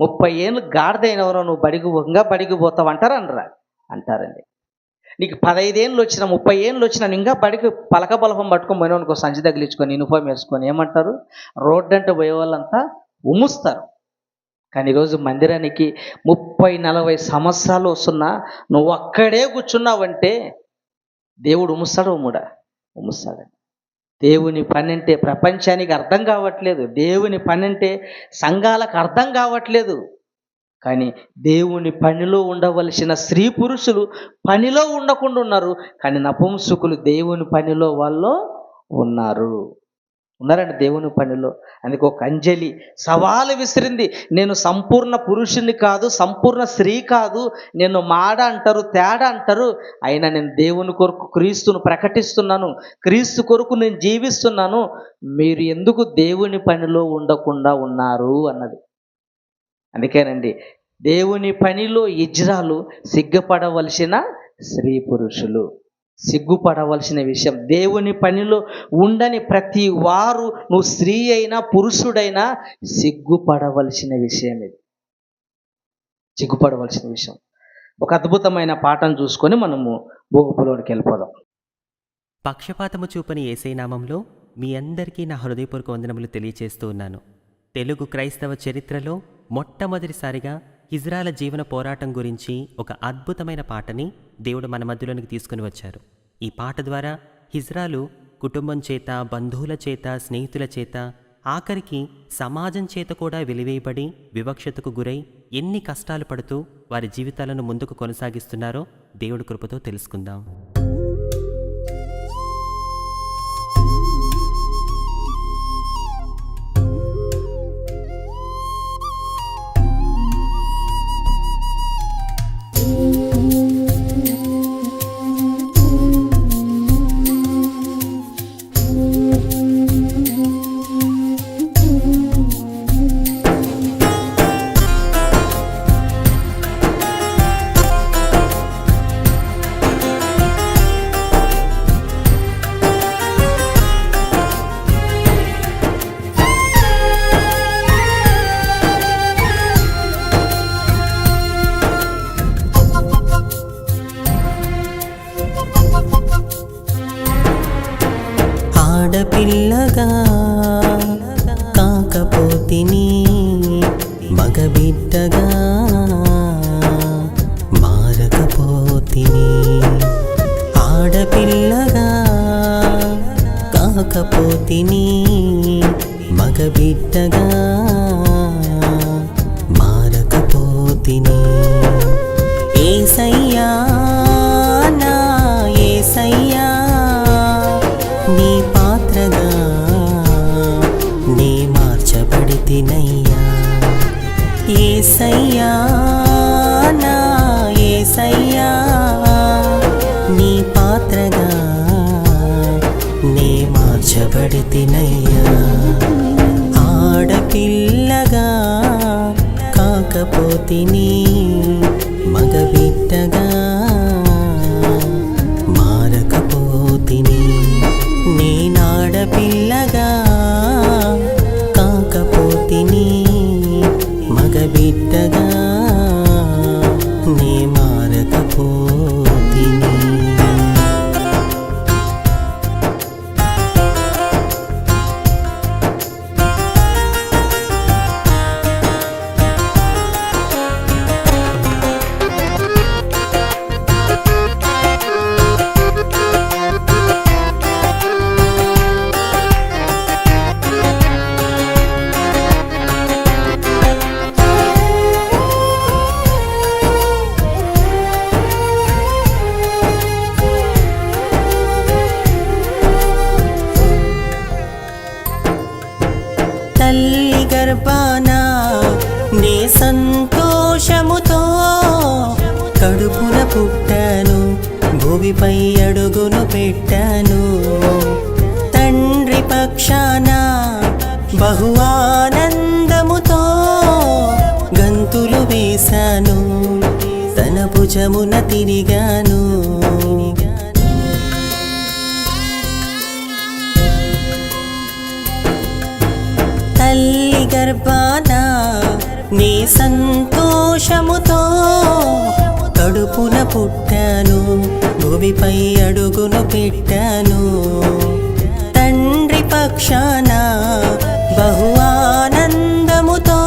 30 ఏళ్ళు గాడిదైనవరో నువ్వు బడికి పోతావు అంటారా? అంటారండి. నీకు 15 ఏళ్ళు వచ్చిన 30 ఏళ్ళు వచ్చినా ఇంకా బడికి పలక బలపం పట్టుకొని పోయినా అనుకో, సంచి తగిలించుకొని యూనిఫామ్ వేసుకొని ఏమంటారు? రోడ్డు అంటే పోయే వాళ్ళంతా ఉమ్ముస్తారు. కానీ ఈరోజు మందిరానికి 30-40 సంవత్సరాలు వస్తున్నా నువ్వు అక్కడే కూర్చున్నావంటే దేవుడు ఉమ్ముస్తాడు, ఉమ్ముస్తాడు. దేవుని పని అంటే ప్రపంచానికి అర్థం కావట్లేదు, దేవుని పని అంటే సంఘాలకు అర్థం కావట్లేదు. కానీ దేవుని పనిలో ఉండవలసిన స్త్రీ పురుషులు పనిలో ఉండకుండా ఉన్నారు. కానీ నపుంసకులు దేవుని పనిలో వాళ్ళు ఉన్నారండి, దేవుని పనిలో. అందుకే ఒక అంజలి సవాలు విసిరింది. నేను సంపూర్ణ పురుషుని కాదు, సంపూర్ణ స్త్రీ కాదు, నేను మాడ అంటారు, తేడా అంటారు, అయినా నేను దేవుని కొరకు క్రీస్తును ప్రకటిస్తున్నాను, క్రీస్తు కొరకు నేను జీవిస్తున్నాను, మీరు ఎందుకు దేవుని పనిలో ఉండకుండా ఉన్నారు అన్నది. అందుకేనండి దేవుని పనిలో ఇజ్రాలు సిగ్గుపడవలసిన స్త్రీ పురుషులు. సిగ్గుపడవలసిన విషయం. దేవుని పనిలో ఉండని ప్రతి వారు, నువ్వు స్త్రీ అయినా పురుషుడైనా సిగ్గుపడవలసిన విషయం ఇది. సిగ్గుపడవలసిన విషయం. ఒక అద్భుతమైన పాఠం చూసుకొని మనము భూగోళంలోకి వెళ్ళిపోదాం. పక్షపాతము చూపని యేసే నామంలో మీ అందరికీ నా హృదయపూర్వక వందనములు తెలియచేస్తూ ఉన్నాను. తెలుగు క్రైస్తవ చరిత్రలో మొట్టమొదటిసారిగా హిజ్రాల జీవన పోరాటం గురించి ఒక అద్భుతమైన పాటని దేవుడు మన మధ్యలోనికి తీసుకుని వచ్చారు. ఈ పాట ద్వారా హిజ్రాలు కుటుంబం చేత, బంధువుల చేత, స్నేహితుల చేత, ఆఖరికి సమాజం చేత కూడా వెలివేయబడి వివక్షతకు గురై ఎన్ని కష్టాలు పడుతూ వారి జీవితాలను ముందుకు కొనసాగిస్తున్నారో దేవుడి కృపతో తెలుసుకుందాం. ఆడపిల్లగా కాకపోతిని మగబిడ్డగా మారకపోతిని. ఆడపిల్లగా కాకపోతిని మగబిడ్డగా మారకపోతిని. యేసయ్యా నా యేసయ్యా నీ పాత్రగా నీ మార్చబడితినయ్యా. యేసయ్యా నా యేసయ్యా నీ పాత్రగా నీ మార్చబడితినయ్యా. ఆడపిల్లగా కాకపోతిని మగబిడ్డగా మారకపోతిని. నేనాడపిల్లగా కాకపోతిని మగబిడ్డగా నే మారకపోతిని. తల్లి గర్భాన నే సంతోషముతో కడుపున పుట్టాను, భూమిపై అడుగును పెట్టాను. తండ్రి పక్షాన బహు ఆనందముతో గంతులు వేశాను, తన భుజమున తిరిగాను. తల్లి గర్భాన నీ సంతోషముతో కడుపున పుట్టాను, భూమిపై అడుగును పెట్టాను. తండ్రి పక్షాన బహు ఆనందముతో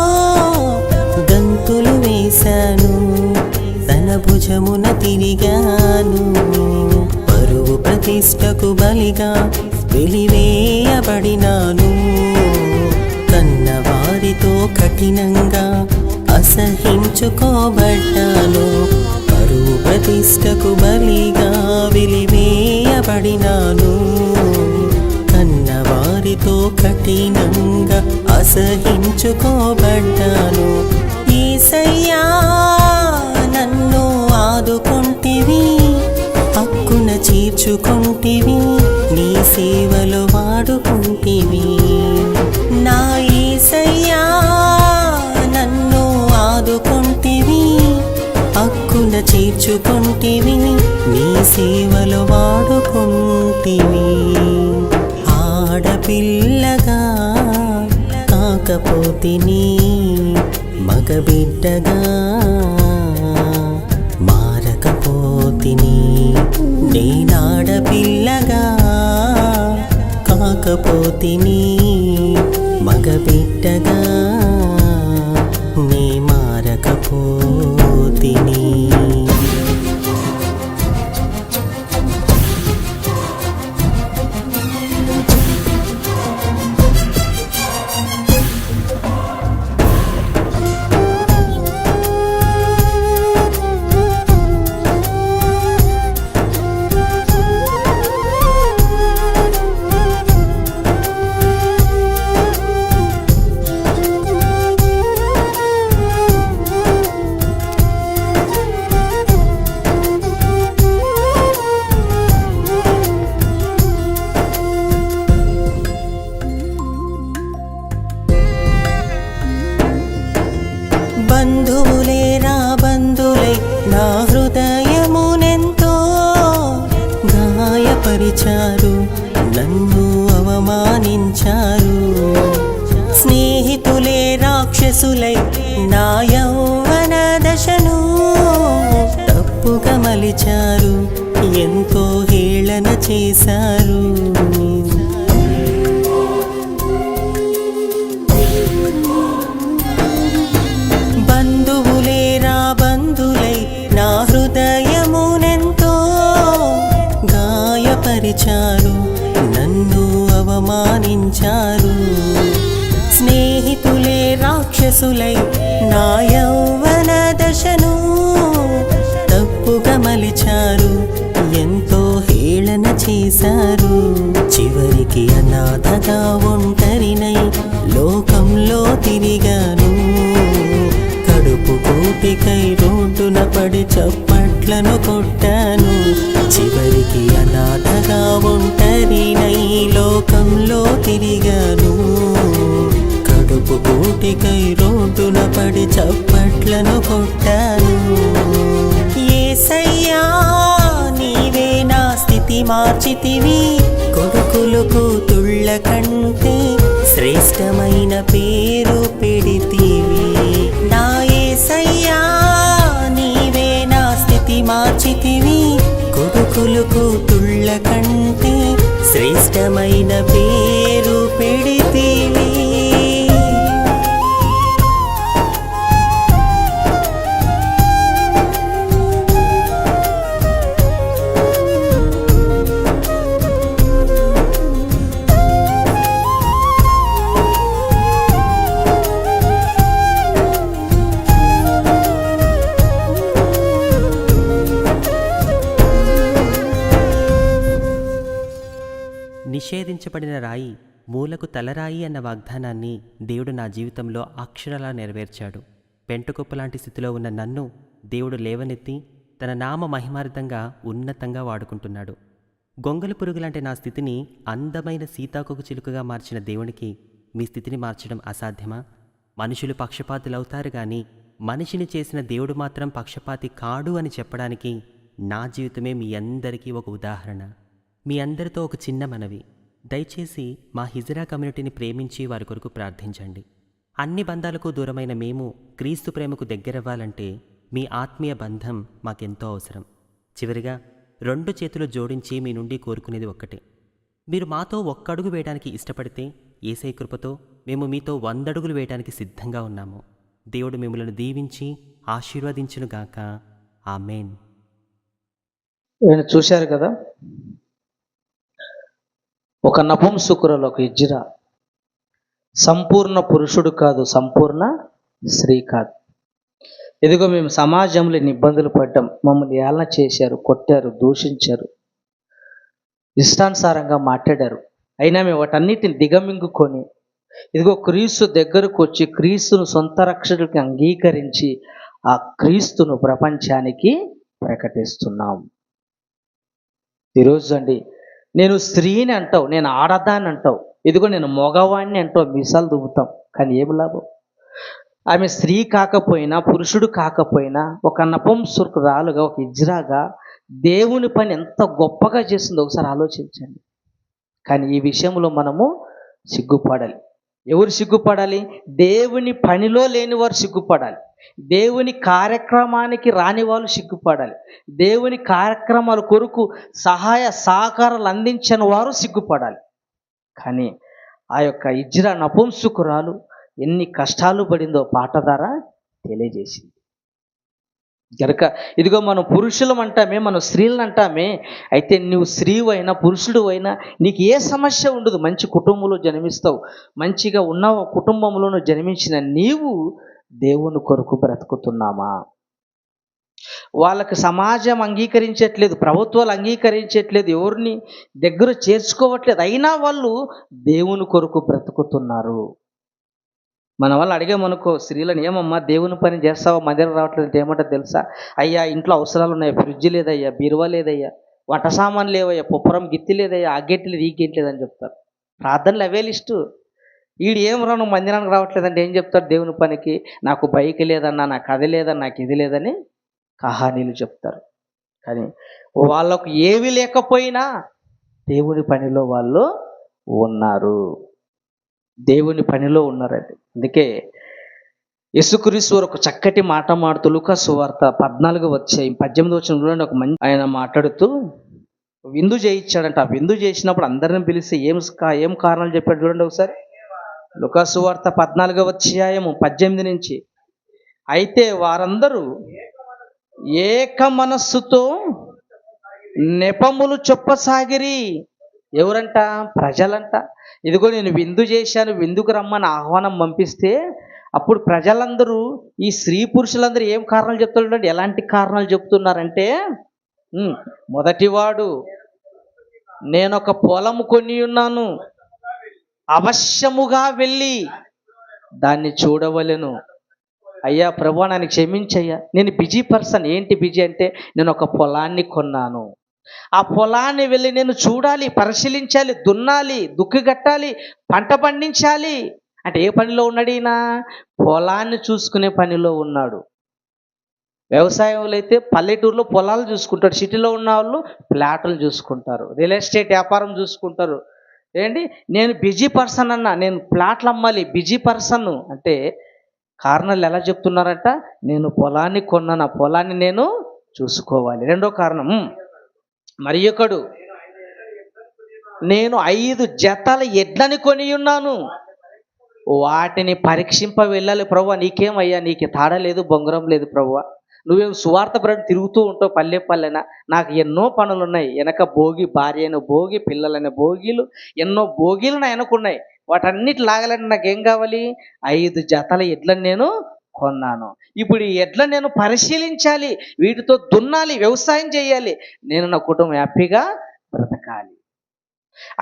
గంతులు వేశాను, తన భుజమున తిరిగాను. పరువు ప్రతిష్టకు బలిగా వెలివేయబడినాను, కన్నవారితో కఠినంగా అసహించుకోబడ్డాను. పరువు ప్రతిష్టకు బలిగా వెలివేయబడినాను, కన్నవారితో కఠినంగా అసహించుకోబడ్డాను. యేసయ్యా నన్ను ఆదుకుంటివి, హక్కున చేర్చుకుంటివి, నీ సేవలో వాడుకుంటివి. నా యేసయ్యా నన్ను ఆదుకుంటివి, చేర్చుకుంటివి, నీ సేవలు వాడుకుంటివి. ఆడపిల్లగా కాకపోతిని, మగబిడ్డగా మారకపోతిని. నేనాడపిల్లగా కాకపోతిని, మగబిడ్డగా నీ మారకపోతిని. బంధువులే నా బంధులై నా హృదయమునెంతో గాయపరిచారు, నన్ను అవమానించారు. స్నేహితులే రాక్షసులై నా యౌవన దశను తప్పుగా మలిచారు, ఎంతో హేళన చేశారు. బంధువులే నా బంధులై నా హృదయమునెంతో గాయపరిచారు, నన్ను అవమానించారు. స్నేహితులే రాక్షసులై నా యౌవన దశను తప్పుగా మలిచారు, ఎంతో హేళన చేశారు. చివరికి అనాథగా ఒంటరినై లోకంలో తిరిగాను, కడుపు కూటికై రోడ్డున పడి చప్పట్లను కొట్టాను. చివరికి అనాథగా ఒంటరినై లోకంలో తిరిగాను, కడుపు కూటికై రోడ్డున పడి చప్పట్లను కొట్టాను. యేసయ్యా నీవే నా స్థితి మార్చితివి, కొడుకులు కూతుళ్ళ కంటే శ్రేష్టమైన పేరు పెడితివి. నా యేసయ్యా నీవే నా స్థితి మార్చితివి, కొడుకులు కూతుళ్ళ కంటే శ్రేష్టమైన పేరు పెడితివి. నిషేధించబడిన రాయి మూలకు తలరాయి అన్న వాగ్దానాన్ని దేవుడు నా జీవితంలో అక్షరాలా నెరవేర్చాడు. పెంటకుప్ప లాంటి స్థితిలో ఉన్న నన్ను దేవుడు లేవనెత్తి తన నామ మహిమార్థంగా ఉన్నతంగా వాడుకుంటున్నాడు. గొంగలి పురుగు లాంటి నా స్థితిని అందమైన సీతాకోక చిలుకగా మార్చిన దేవునికి మీ స్థితిని మార్చడం అసాధ్యమా? మనుషులు పక్షపాతులవుతారు కానీ మనిషిని చేసిన దేవుడు మాత్రం పక్షపాతి కాడు అని చెప్పడానికి నా జీవితమే మీ అందరికీ ఒక ఉదాహరణ. మీ అందరితో ఒక చిన్న మనవి, దయచేసి మా హిజ్రా కమ్యూనిటీని ప్రేమించి వారి కొరకు ప్రార్థించండి. అన్ని బంధాలకు దూరమైన మేము క్రీస్తు ప్రేమకు దగ్గరవ్వాలంటే మీ ఆత్మీయ బంధం మాకెంతో అవసరం. చివరిగా 2 చేతులు జోడించి మీ నుండి కోరుకునేది ఒక్కటే, మీరు మాతో ఒక్కడుగు వేయడానికి ఇష్టపడితే యేసయ్య కృపతో మేము మీతో 100 అడుగులు వేయడానికి సిద్ధంగా ఉన్నాము. దేవుడు మిమ్మల్ని దీవించి ఆశీర్వదించునుగాక. ఆమేన్. ఈయన చూశారు కదా, ఒక నపుంసకురాలు, ఒక హిజ్రా, సంపూర్ణ పురుషుడు కాదు, సంపూర్ణ స్త్రీ కాదు. ఇదిగో మేము సమాజంలో ఇన్ని ఇబ్బందులు పడ్డాం, మమ్మల్ని ఏలన చేశారు, కొట్టారు, దూషించారు, ఇష్టానుసారంగా మాట్లాడారు. అయినా మేము వాటన్నిటిని దిగమింగుకొని ఇదిగో క్రీస్తు దగ్గరకు వచ్చి క్రీస్తును సొంత రక్షకుడికి అంగీకరించి ఆ క్రీస్తును ప్రపంచానికి ప్రకటిస్తున్నాం. ఈరోజు అండి, నేను స్త్రీని అంటావు, నేను ఆడదాన్ని అంటావు, ఇదిగో నేను మగవాణ్ణి అంటావు, మీసాలు దువ్వుతాం, కానీ ఏమి లాభం? ఆమె స్త్రీ కాకపోయినా పురుషుడు కాకపోయినా ఒక నపుంసకురాలుగా ఒక ఇజ్రాగా దేవుని పని ఎంత గొప్పగా చేసిందో ఒకసారి ఆలోచించండి. కానీ ఈ విషయంలో మనము సిగ్గుపడాలి. ఎవరు సిగ్గుపడాలి? దేవుని పనిలో లేని వారు సిగ్గుపడాలి. దేవుని కార్యక్రమానికి రాని వాళ్ళు సిగ్గుపడాలి. దేవుని కార్యక్రమాల కొరకు సహాయ సహకారాలు అందించని వారు సిగ్గుపడాలి. కానీ ఆ యొక్క ఇజ్రా నపుంసకురాలు ఎన్ని కష్టాలు పడిందో పాట ద్వారా తెలియజేసింది. కనుక ఇదిగో మనం పురుషులం అంటామే, మనం స్త్రీలను అంటామే. అయితే నువ్వు స్త్రీవు అయినా పురుషుడు అయినా నీకు ఏ సమస్య ఉండదు. మంచి కుటుంబంలో జన్మిస్తావు. మంచిగా ఉన్న కుటుంబంలో జన్మించిన నీవు దేవుని కొరకు బ్రతుకుతున్నామా? వాళ్ళకి సమాజం అంగీకరించట్లేదు, ప్రభుత్వాలు అంగీకరించట్లేదు, ఎవరిని దగ్గర చేర్చుకోవట్లేదు. అయినా వాళ్ళు దేవుని కొరకు బ్రతుకుతున్నారు. మన వాళ్ళు అడిగామనుకో స్త్రీలను, ఏమమ్మా దేవుని పని చేస్తావా, మందిరం రావట్లేదు అంటే ఏమంటారు తెలుసా? అయ్యా ఇంట్లో అవసరాలు ఉన్నాయి, ఫ్రిడ్జ్ లేదయ్యా, బీరువా లేదయ్యా, వంట సామాన్ లేవయ్యా, పుప్పరం గిత్తి లేదయ్యా, ఆ గెట్టి లేదు, ఈ గెట్టి లేదని చెప్తారు. ప్రార్థనలు అవే లిస్టు. వీడు ఏం రా నువ్వు మందిరానికి రావట్లేదంటే ఏం చెప్తారు? దేవుని పనికి నాకు బైక్ లేదన్నా, నాకు అది లేదన్నా, నాకు ఇది లేదని కహానీలు చెప్తారు. కానీ వాళ్ళకు ఏవి లేకపోయినా దేవుని పనిలో వాళ్ళు ఉన్నారు. దేవుని పనిలో ఉన్నారండి. అందుకే యేసుక్రీస్తు వారు ఒక చక్కటి మాట మాడుతూ లూకా సువార్త 14:18 ఒక మంచి ఆయన మాట్లాడుతూ విందు చేయించాడంట. ఆ విందు చేసినప్పుడు అందరిని పిలిచి ఏం కారణాలు చెప్పాడు చూడండి ఒకసారి. లూకా సువార్త 14:18 నుంచి. అయితే వారందరూ ఏక మనస్సుతో నెపములు చెప్పసాగిరి. ఎవరంట? ప్రజలంట. ఇదిగో నేను విందు చేశాను, విందుకు రమ్మని ఆహ్వానం పంపిస్తే అప్పుడు ప్రజలందరూ ఈ స్త్రీ పురుషులందరూ ఏం కారణాలు చెప్తున్నాడు? ఎలాంటి కారణాలు చెప్తున్నారంటే, మొదటివాడు నేనొక పొలము కొని ఉన్నాను, అవశ్యముగా వెళ్ళి దాన్ని చూడవలెను. అయ్యా ప్రభువా నన్ను క్షమించయ్యా, నేను బిజీ పర్సన్. ఏంటి బిజీ అంటే, నేను ఒక పొలాన్ని కొన్నాను, ఆ పొలాన్ని వెళ్ళి నేను చూడాలి, పరిశీలించాలి, దున్నాలి, దుక్కిగట్టాలి, పంట పండించాలి. అంటే ఏ పనిలో ఉన్నాడు ఈయన? పొలాన్ని చూసుకునే పనిలో ఉన్నాడు. వ్యవసాయంలో అయితే పల్లెటూరులో పొలాలు చూసుకుంటాడు, సిటీలో ఉన్న వాళ్ళు ప్లాట్లు చూసుకుంటారు, రియల్ ఎస్టేట్ వ్యాపారం చూసుకుంటారు. ఏంటి నేను బిజీ పర్సన్ అన్నా, నేను ప్లాట్లు అమ్మాలి, బిజీ పర్సన్ అంటే కారణాలు ఎలా చెప్తున్నారంట? నేను పొలాన్ని కొన్నాను, ఆ పొలాన్ని నేను చూసుకోవాలి. రెండో కారణం, మరి ఒకడు నేను 5 జతల ఎడ్లని కొని ఉన్నాను, వాటిని పరీక్షింప వెళ్ళాలి. ప్రభువా నీకేమయ్యా, నీకు తాడ లేదు, బొంగరం లేదు ప్రభువా, నువ్వేం సువార్త బ్రడ్ తిరుగుతూ ఉంటావు పల్లె పల్లెన, నాకు ఎన్నో పనులు ఉన్నాయి. వెనక భోగి, భార్య అయిన భోగి, పిల్లలైన భోగిలు, ఎన్నో భోగిలు నా వెనకున్నాయి. వాటన్నిటి లాగాలని నాకేం కావాలి? 5 జతల ఎడ్లని నేను కొన్నాను. ఇప్పుడు ఈ ఎడ్లను నేను పరిశీలించాలి, వీటితో దున్నాలి, వ్యవసాయం చేయాలి, నేను నా కుటుంబం హ్యాపీగా బ్రతకాలి.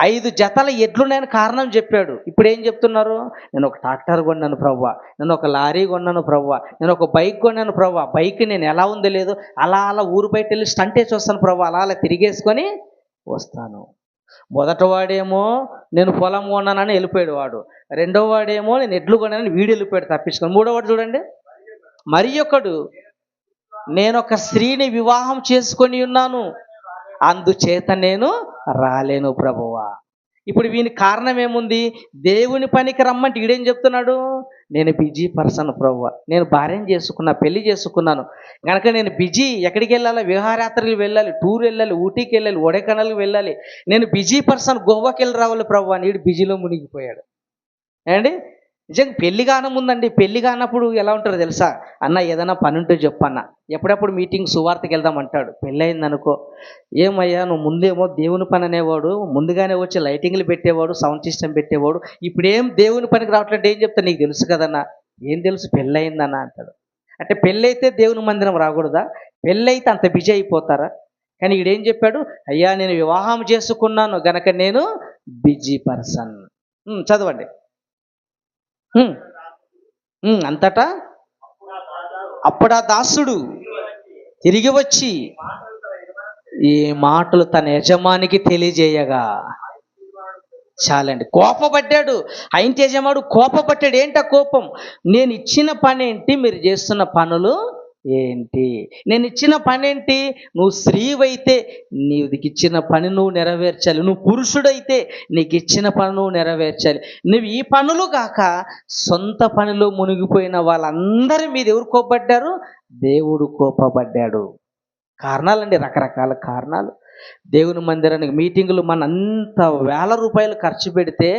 5 జతల ఎడ్లు నేను కారణం చెప్పాడు. ఇప్పుడు ఏం చెప్తున్నారు? నేను ఒక ట్రాక్టర్ కొన్నాను ప్రభువా, నేను ఒక లారీ కొన్నాను ప్రభువా, నేను ఒక బైక్ కొన్నాను ప్రభువా, బైక్ నేను ఎలా ఉందో లేదు అలా ఊరు బయట వెళ్ళి స్టంట్ వేసి వస్తాను ప్రభువా, అలా తిరిగేసుకొని వస్తాను. మొదటివాడేమో నేను పొలం కొన్నానని వెళ్ళిపోయాడు వాడు, రెండో వాడేమో నేను ఎడ్లు కొన్నానని వీడు వెళ్ళిపోయాడు తప్పించుకొని. మూడోవాడు చూడండి, మరి ఒకడు నేను ఒక స్త్రీని వివాహం చేసుకొని ఉన్నాను, అందుచేత నేను రాలేను ప్రభువా. ఇప్పుడు వీని కారణం ఏముంది? దేవుని పనికి రమ్మంటే ఈడేం చెప్తున్నాడు? నేను బిజీ పర్సన్ ప్రభువా, నేను భార్యను చేసుకున్నా, పెళ్లి చేసుకున్నాను కనుక నేను బిజీ. ఎక్కడికి వెళ్ళాలి? విహారయాత్రలు వెళ్ళాలి, టూర్ వెళ్ళాలి, ఊటీకి వెళ్ళాలి, ఒడైకెనాల్కి వెళ్ళాలి, నేను బిజీ పర్సన్, గోవాకి వెళ్ళి రావాలి ప్రభువా అని వీడు బిజీలో మునిగిపోయాడు. ఏమండి నిజంగా పెళ్లి కానముందండి, పెళ్లి కానప్పుడు ఎలా ఉంటారో తెలుసా? అన్న ఏదైనా పని ఉంటే చెప్పన్న, ఎప్పుడప్పుడు మీటింగ్ సువార్తకి వెళ్దాం అంటాడు. పెళ్ళి అయిందనుకో, ఏమయ్యా నువ్వు ముందేమో దేవుని పని అనేవాడు, ముందుగానే వచ్చి లైటింగ్లు పెట్టేవాడు, సౌండ్ సిస్టమ్ పెట్టేవాడు, ఇప్పుడేం దేవుని పనికి రావట్లేదు ఏం చెప్తా? నీకు తెలుసు కదన్నా. ఏం తెలుసు? పెళ్ళి అయిందన్నా అంటాడు. అంటే పెళ్ళి అయితే దేవుని మందిరం రాకూడదా? పెళ్ళి అయితే అంత బిజీ అయిపోతారా? కానీ ఈడేం చెప్పాడు? అయ్యా నేను వివాహం చేసుకున్నాను గనక నేను బిజీ పర్సన్. చదవండి. అంతటా అప్పుడా దాసుడు తిరిగి వచ్చి ఈ మాటలు తన యజమానికి తెలియజేయగా, చాలండి. కోపపడ్డాడు. ఆ ఇంటి యజమాడు కోపపడ్డాడు. ఏంటా కోపం? నేను ఇచ్చిన పనేంటి? మీరు చేస్తున్న పనులు ఏంటి? నేను ఇచ్చిన పనేంటి? నువ్వు స్త్రీవైతే నీకిచ్చిన పని నువ్వు నెరవేర్చాలి. నువ్వు పురుషుడైతే నీకు ఇచ్చిన పని నువ్వు నెరవేర్చాలి. నువ్వు ఈ పనులు కాక సొంత పనిలో మునిగిపోయిన వాళ్ళందరి మీద ఎవరు కోపడ్డారు? దేవుడు కోపపడ్డాడు. కారణాలండి, రకరకాల కారణాలు. దేవుని మందిరానికి మీటింగులు అంత వేల రూపాయలు ఖర్చు పెడితే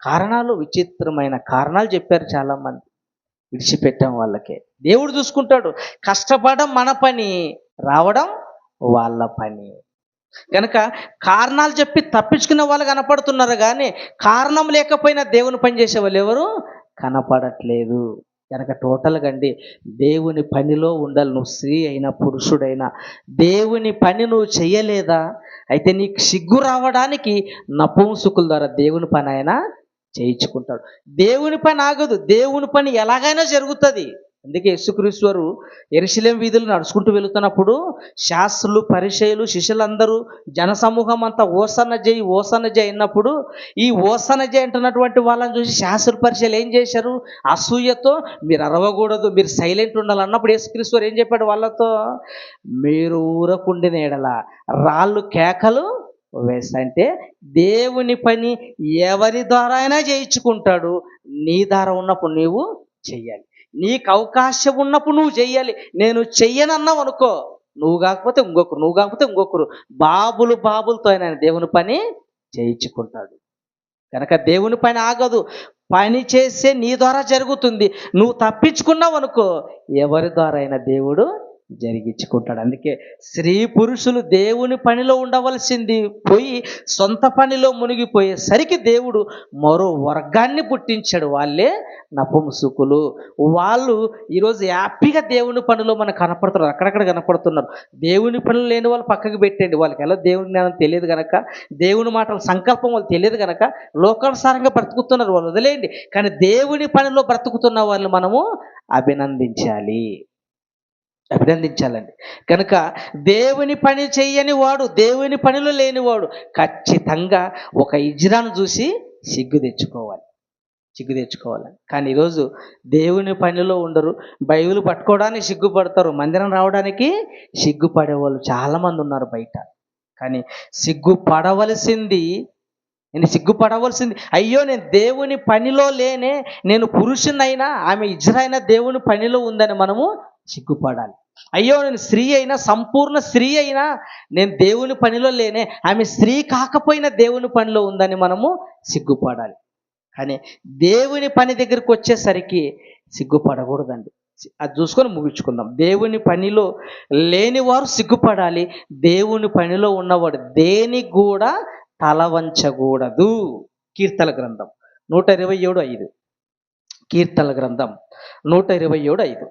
కారణాలు, విచిత్రమైన కారణాలు చెప్పారు చాలామంది. విడిచిపెట్టాం వాళ్ళకే. దేవుడు చూసుకుంటాడు. కష్టపడడం మన పని, రావడం వాళ్ళ పని. కనుక కారణాలు చెప్పి తప్పించుకునే వాళ్ళు కనపడుతున్నారు, కానీ కారణం లేకపోయినా దేవుని పని చేసే వాళ్ళు ఎవరు కనపడట్లేదు. కనుక టోటల్గా అండి, దేవుని పనిలో ఉండాలి. నువ్వు స్త్రీ అయినా పురుషుడైనా దేవుని పని నువ్వు చెయ్యలేదా, అయితే నీకు సిగ్గు రావడానికి నపుంసకుల ద్వారా దేవుని పని ఆయన చేయించుకుంటాడు. దేవుని పని ఆగదు. దేవుని పని ఎలాగైనా జరుగుతుంది. అందుకే యేసుక్రీస్తు వారు యెరూషలేం వీధులు నడుచుకుంటూ వెళుతున్నప్పుడు శాస్త్రులు, పరిసయ్యులు, శిష్యులందరూ, జనసమూహం అంతా ఓసన్న జై ఓసన్న జై అన్నప్పుడు ఈ ఓసన్న జై అంటున్నటువంటి వాళ్ళని చూసి శాస్త్రులు, పరిసయ్యులు ఏం చేశారు? అసూయతో మీరు అరవకూడదు, మీరు సైలెంట్ ఉండాలి అన్నప్పుడు యేసుక్రీస్తు వారు ఏం చెప్పాడు వాళ్ళతో? మీరు ఊరకుండిన ఎడల రాళ్ళు కేకలు వేస్తంటే దేవుని పని ఎవరి ద్వారా అయినా చేయించుకుంటాడు. నీ ద్వారా ఉన్నప్పుడు నీవు చెయ్యాలి. నీకు అవకాశం ఉన్నప్పుడు నువ్వు చెయ్యాలి. నేను చెయ్యనన్నావు అనుకో, నువ్వు కాకపోతే ఇంకొకరు, నువ్వు కాకపోతే ఇంకొకరు, బాబులతో ఆయన దేవుని పని చేయించుకుంటాడు. కనుక దేవుని పని ఆగదు. పని చేసే నీ ద్వారా జరుగుతుంది. నువ్వు తప్పించుకున్నావు అనుకో, ఎవరి ద్వారా అయినా దేవుడు జరిగించుకుంటాడు. అందుకే స్త్రీ పురుషులు దేవుని పనిలో ఉండవలసింది పోయి సొంత పనిలో మునిగిపోయేసరికి దేవుడు మరో వర్గాన్ని పుట్టించాడు. వాళ్ళే నపుంసకులు. వాళ్ళు ఈరోజు హ్యాపీగా దేవుని పనిలో మనకు కనపడుతున్నారు, అక్కడక్కడ కనపడుతున్నారు. దేవుని పనులు లేని వాళ్ళు పక్కకు పెట్టండి. వాళ్ళకి ఎలా దేవుని జ్ఞానం తెలియదు కనుక, దేవుని మాటల సంకల్పం వాళ్ళు తెలియదు కనుక లోకానుసారంగా బ్రతుకుతున్నారు, వాళ్ళు వదిలేయండి. కానీ దేవుని పనిలో బ్రతుకుతున్న వాళ్ళు మనము అభినందించాలండి. కనుక దేవుని పని చెయ్యని వాడు, దేవుని పనిలో లేనివాడు ఖచ్చితంగా ఒక ఇజ్రాను చూసి సిగ్గు తెచ్చుకోవాలి. కానీ ఈరోజు దేవుని పనిలో ఉండరు. బైబిల్ పట్టుకోవడానికి సిగ్గుపడతారు, మందిరం రావడానికి సిగ్గుపడేవాళ్ళు చాలామంది ఉన్నారు బయట. కానీ సిగ్గుపడవలసింది అయ్యో నేను దేవుని పనిలో లేనే, నేను పురుషునైనా ఆమె ఇజ్రాయినా దేవుని పనిలో ఉందని మనము సిగ్గుపడాలి. అయ్యో నేను స్త్రీ అయినా, సంపూర్ణ స్త్రీ అయినా నేను దేవుని పనిలో లేనే, ఆమె స్త్రీ కాకపోయినా దేవుని పనిలో ఉందని మనము సిగ్గుపడాలి. కానీ దేవుని పని దగ్గరికి వచ్చేసరికి సిగ్గుపడకూడదండి. అది చూసుకొని ముగించుకుందాం. దేవుని పనిలో లేనివారు సిగ్గుపడాలి. దేవుని పనిలో ఉన్నవాడు దేనికి కూడా తల వంచకూడదు. కీర్తన గ్రంథం 127:5. కీర్తన గ్రంథం 127:5.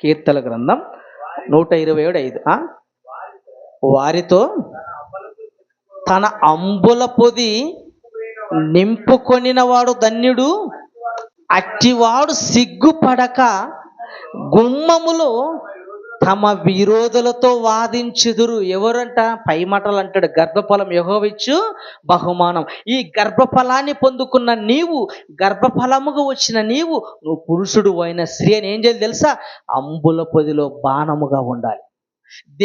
కీర్తన గ్రంథం 127:5. వారితో తన అంబుల పొది నింపుకొనిన వాడు ధన్యుడు, అట్టివాడు సిగ్గుపడక గుమ్మములో తమ విరోధులతో వాదించుదురు. ఎవరంట? పై మాటలు అంటాడు, గర్భఫలం యెహోవా ఇచ్చు బహుమానం. ఈ గర్భఫలాన్ని పొందుకున్న నీవు, గర్భఫలముగా వచ్చిన నువ్వు పురుషుడు అయిన స్త్రీ అని ఏం చేయాలి తెలుసా? అంబుల పొదిలో బాణముగా ఉండాలి.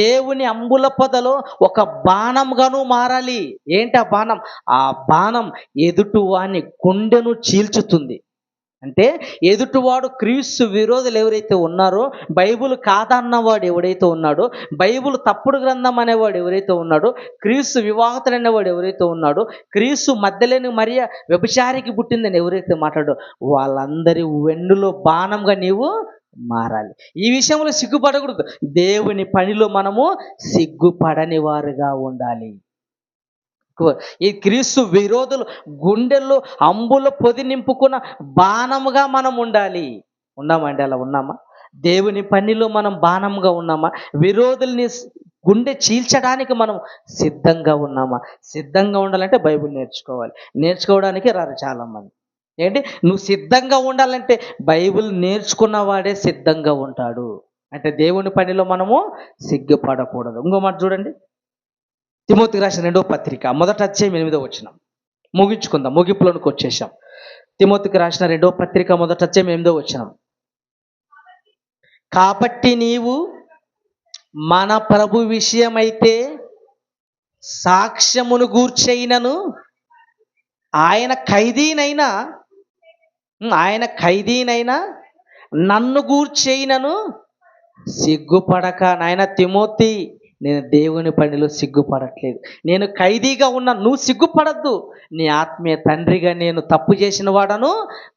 దేవుని అంబుల పొదలో ఒక బాణంగాను మారాలి. ఏంటి ఆ బాణం? ఆ బాణం ఎదుటివాని గుండెను చీల్చుతుంది. అంటే ఎదుటివాడు క్రీస్తు విరోధులు ఎవరైతే ఉన్నారో, బైబిల్ కాదన్నవాడు ఎవడైతే ఉన్నాడో, బైబిల్ తప్పుడు గ్రంథం అనేవాడు ఎవరైతే ఉన్నాడో, క్రీస్తు వివాహతులు అనేవాడు ఎవరైతే ఉన్నాడో, క్రీస్తు మధ్యలేని మరియ వ్యభిచారికి పుట్టిందని ఎవరైతే మాట్లాడో, వాళ్ళందరి వెన్నులో బాణంగా నీవు మారాలి. ఈ విషయంలో సిగ్గుపడకూడదు. దేవుని పనిలో మనము సిగ్గుపడని వారుగా ఉండాలి. ఈ క్రీస్తు విరోధులు గుండెల్లో అంబుల పొది నింపుకున్న బాణముగా మనం ఉండాలి. ఉన్నామండి? అలా ఉన్నామా? దేవుని పనిలో మనం బాణంగా ఉన్నామా? విరోధుల్ని గుండె చీల్చడానికి మనం సిద్ధంగా ఉన్నామా? సిద్ధంగా ఉండాలంటే బైబిల్ నేర్చుకోవడానికి రారు చాలామంది. ఏంటి? నువ్వు సిద్ధంగా ఉండాలంటే బైబిల్ నేర్చుకున్నవాడే సిద్ధంగా ఉంటాడు. అంటే దేవుని పనిలో మనము సిగ్గుపడకూడదు. ఇంకో మాట చూడండి, తిమోతికి రాసిన 2వ పత్రిక మొదటి అధ్యాయం 8వ వచనం. ముగించుకుందాం, ముగింపులోనికి వచ్చేసాం. తిమోతికి రాసిన 2వ పత్రిక మొదటి అధ్యాయం 8వ వచనం. కాబట్టి నీవు మన ప్రభు విషయమైతే సాక్ష్యమును గూర్చైనను ఆయన ఖైదీనైనా నన్ను గూర్చైనను సిగ్గుపడక. నాయన తిమోతి, నేను దేవుని పనిలో సిగ్గుపడట్లేదు, నేను ఖైదీగా ఉన్నా, నువ్వు సిగ్గుపడద్దు. నీ ఆత్మీయ తండ్రిగా నేను తప్పు చేసిన వాడను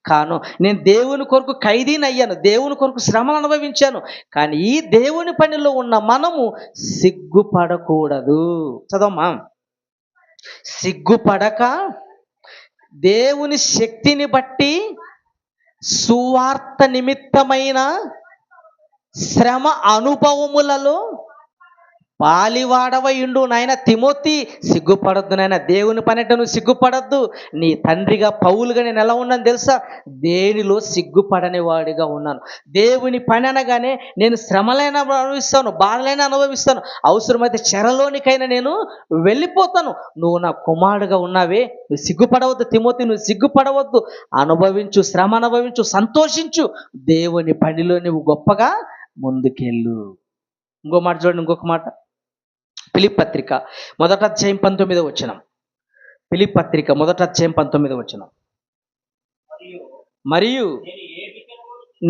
కాను. నేను దేవుని కొరకు ఖైదీని అయ్యాను, దేవుని కొరకు శ్రమను అనుభవించాను. కానీ ఈ దేవుని పనిలో ఉన్న మనము సిగ్గుపడకూడదు. చదవమ్మా. సిగ్గుపడక దేవుని శక్తిని బట్టి సువార్త నిమిత్తమైన శ్రమ అనుభవములలో పాలివాడవయుండు. నాయన తిమోతి, సిగ్గుపడద్దు నాయన, దేవుని పని అంటే నువ్వు సిగ్గుపడద్దు. నీ తండ్రిగా పౌలుగా నేను ఎలా ఉన్నాను తెలుసా? దేనిలో సిగ్గుపడని వాడిగా ఉన్నాను. దేవుని పని అనగానే నేను శ్రమలైనా అనుభవిస్తాను, బాధలైనా అనుభవిస్తాను, అవసరమైతే చెరలోనికైనా నేను వెళ్ళిపోతాను. నువ్వు నా కుమారుడుగా ఉన్నావే, నువ్వు సిగ్గుపడవద్దు తిమోతి, నువ్వు సిగ్గుపడవద్దు. అనుభవించు, శ్రమ అనుభవించు, సంతోషించు. దేవుని పనిలో నువ్వు గొప్పగా ముందుకెళ్ళు. ఇంకో మాట చూడండి, ఇంకొక మాట. ఫిలిప్పీ పత్రిక మొదటి అధ్యాయం 19వ వచనం. ఫిలిప్పీ పత్రిక మొదటి అధ్యాయం 19వ వచనం. మరియు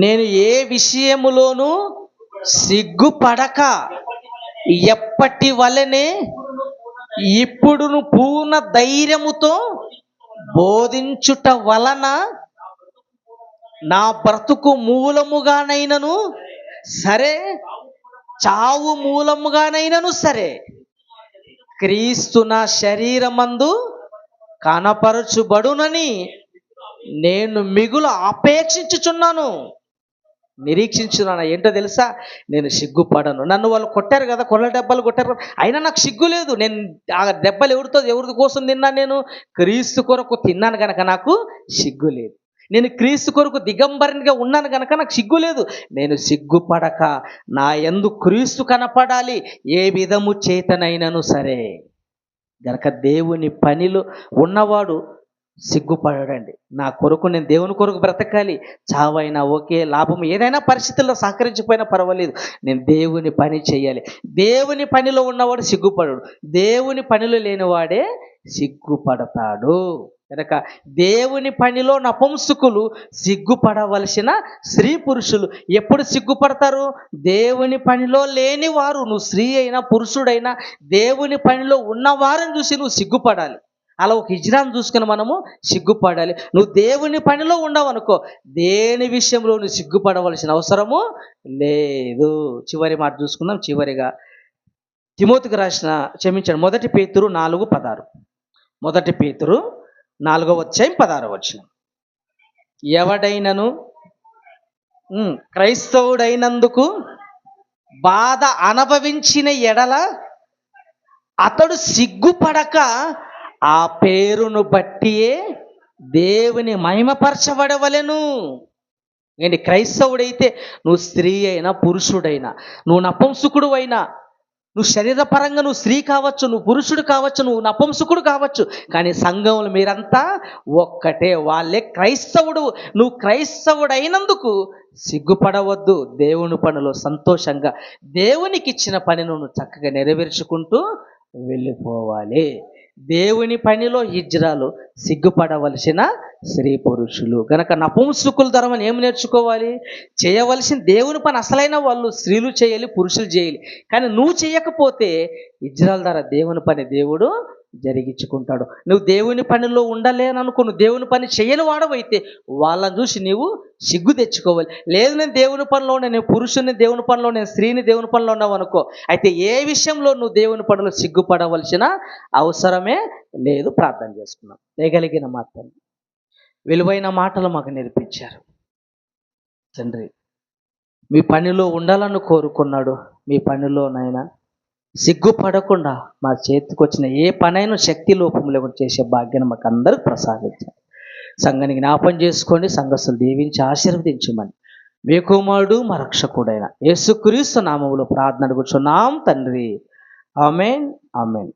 నేను ఏ విషయములోనూ సిగ్గుపడక ఎప్పటి వలనే ఇప్పుడును పూర్ణ ధైర్యముతో బోధించుట వలన నా బ్రతుకు మూలముగానైనను సరే, చావు మూలముగానైనను సరే, క్రీస్తు నా శరీరమందు కనపరచుబడునని నేను మిగులు అపేక్షించుచున్నాను, నిరీక్షించున్నాను. ఏంటో తెలుసా? నేను సిగ్గుపడను. నన్ను వాళ్ళు కొట్టారు కదా, కొల్ల దెబ్బలు కొట్టారు కదా, అయినా నాకు సిగ్గు లేదు. నేను ఆ దెబ్బలు ఎవరి కోసం తిన్నాను? నేను క్రీస్తు కొరకు తిన్నాను కనుక నాకు సిగ్గు లేదు. నేను క్రీస్తు కొరకు దిగంబరినిగా ఉన్నాను కనుక నాకు సిగ్గు లేదు. నేను సిగ్గుపడక నా యందు క్రీస్తు కనపడాలి, ఏ విధము చేతనైనను సరే. గనక దేవుని పనిలో ఉన్నవాడు సిగ్గుపడండి. నా కొరకు నేను దేవుని కొరకు బ్రతకాలి, చావైనా ఓకే, లాభం ఏదైనా పరిస్థితుల్లో సహకరించిపోయినా పర్వాలేదు, నేను దేవుని పని చేయాలి. దేవుని పనిలో ఉన్నవాడు సిగ్గుపడడు, దేవుని పనిలో లేనివాడే సిగ్గుపడతాడు. కనుక దేవుని పనిలో నపుంసకులు సిగ్గుపడవలసిన స్త్రీ పురుషులు ఎప్పుడు సిగ్గుపడతారు? దేవుని పనిలో లేని వారు, నువ్వు స్త్రీ అయినా పురుషుడైనా దేవుని పనిలో ఉన్నవారిని చూసి నువ్వు సిగ్గుపడాలి. అలా ఒక హిజ్రాను చూసుకుని మనము సిగ్గుపడాలి. నువ్వు దేవుని పనిలో ఉండవు అనుకో, దేని విషయంలో నువ్వు సిగ్గుపడవలసిన అవసరము లేదు. చివరి మాట చూసుకుందాం. చివరిగా తిమోతికి రాసిన మొదటి పేతురు 4:16. మొదటి పేతురు 4వ అధ్యాయం 16వ వచనం. ఎవడైనను క్రైస్తవుడైనందుకు బాధ అనుభవించిన ఎడల అతడు సిగ్గుపడక ఆ పేరును బట్టియే దేవుని మహిమపరచబడవలెను. ఏంటి? క్రైస్తవుడైతే నువ్వు స్త్రీ అయినా పురుషుడైనా, నువ్వు నపుంసకుడు అయినా, నువ్వు శరీరపరంగా నువ్వు స్త్రీ కావచ్చు, నువ్వు పురుషుడు కావచ్చు, నువ్వు నపుంసకుడు కావచ్చు, కానీ సంఘంలో మీరంతా ఒక్కటే, వాళ్ళే క్రైస్తవుడు. నువ్వు క్రైస్తవుడైనందుకు సిగ్గుపడవద్దు. దేవుని పనిలో సంతోషంగా దేవునికి ఇచ్చిన పనిని నువ్వు చక్కగా నెరవేర్చుకుంటూ వెళ్ళిపోవాలి. దేవుని పనిలో హిజ్రాలు సిగ్గుపడవలసిన స్త్రీ పురుషులు. గనక నపుంసకుల ధర్మం ఏమి నేర్చుకోవాలి? చేయవలసిన దేవుని పని అసలైన వాళ్ళు స్త్రీలు చేయాలి, పురుషులు చేయాలి. కానీ నువ్వు చేయకపోతే హిజ్రాల ద్వారా దేవుని పని దేవుడు జరిగించుకుంటాడు. నువ్వు దేవుని పనిలో ఉండలేననుకో, నువ్వు దేవుని పని చేయని వాడవైతే వాళ్ళని చూసి నీవు సిగ్గు తెచ్చుకోవాలి. లేదు నేను దేవుని పనిలో ఉన్నా, నేను పురుషుని దేవుని పనిలో, నేను స్త్రీని దేవుని పనిలో ఉన్నావు అనుకో, అయితే ఏ విషయంలో నువ్వు దేవుని పనిలో సిగ్గుపడవలసిన అవసరమే లేదు. ప్రార్థన చేసుకున్నాం. వేయగలిగిన మాటలు, విలువైన మాటలు మాకు నేర్పించారు తండ్రి. మీ పనిలో ఉండాలని కోరుకున్నాడు. మీ పనిలో నాయన సిగ్గుపడకుండా మా చేతికి వచ్చిన ఏ పనైనా శక్తి లోపం లేకుండా చేసే భాగ్యాన్ని మాకు అందరికి ప్రసాదించండి. సంఘానికి జ్ఞాపం చేసుకోండి, సంఘస్థులు దీవించి ఆశీర్వదించమని మీ కుమారుడు మా రక్షకుడైన యేసుక్రీస్తు నామములో ప్రార్థన అడుగుచున్నాం తండ్రి. ఆమేన్, ఆమేన్.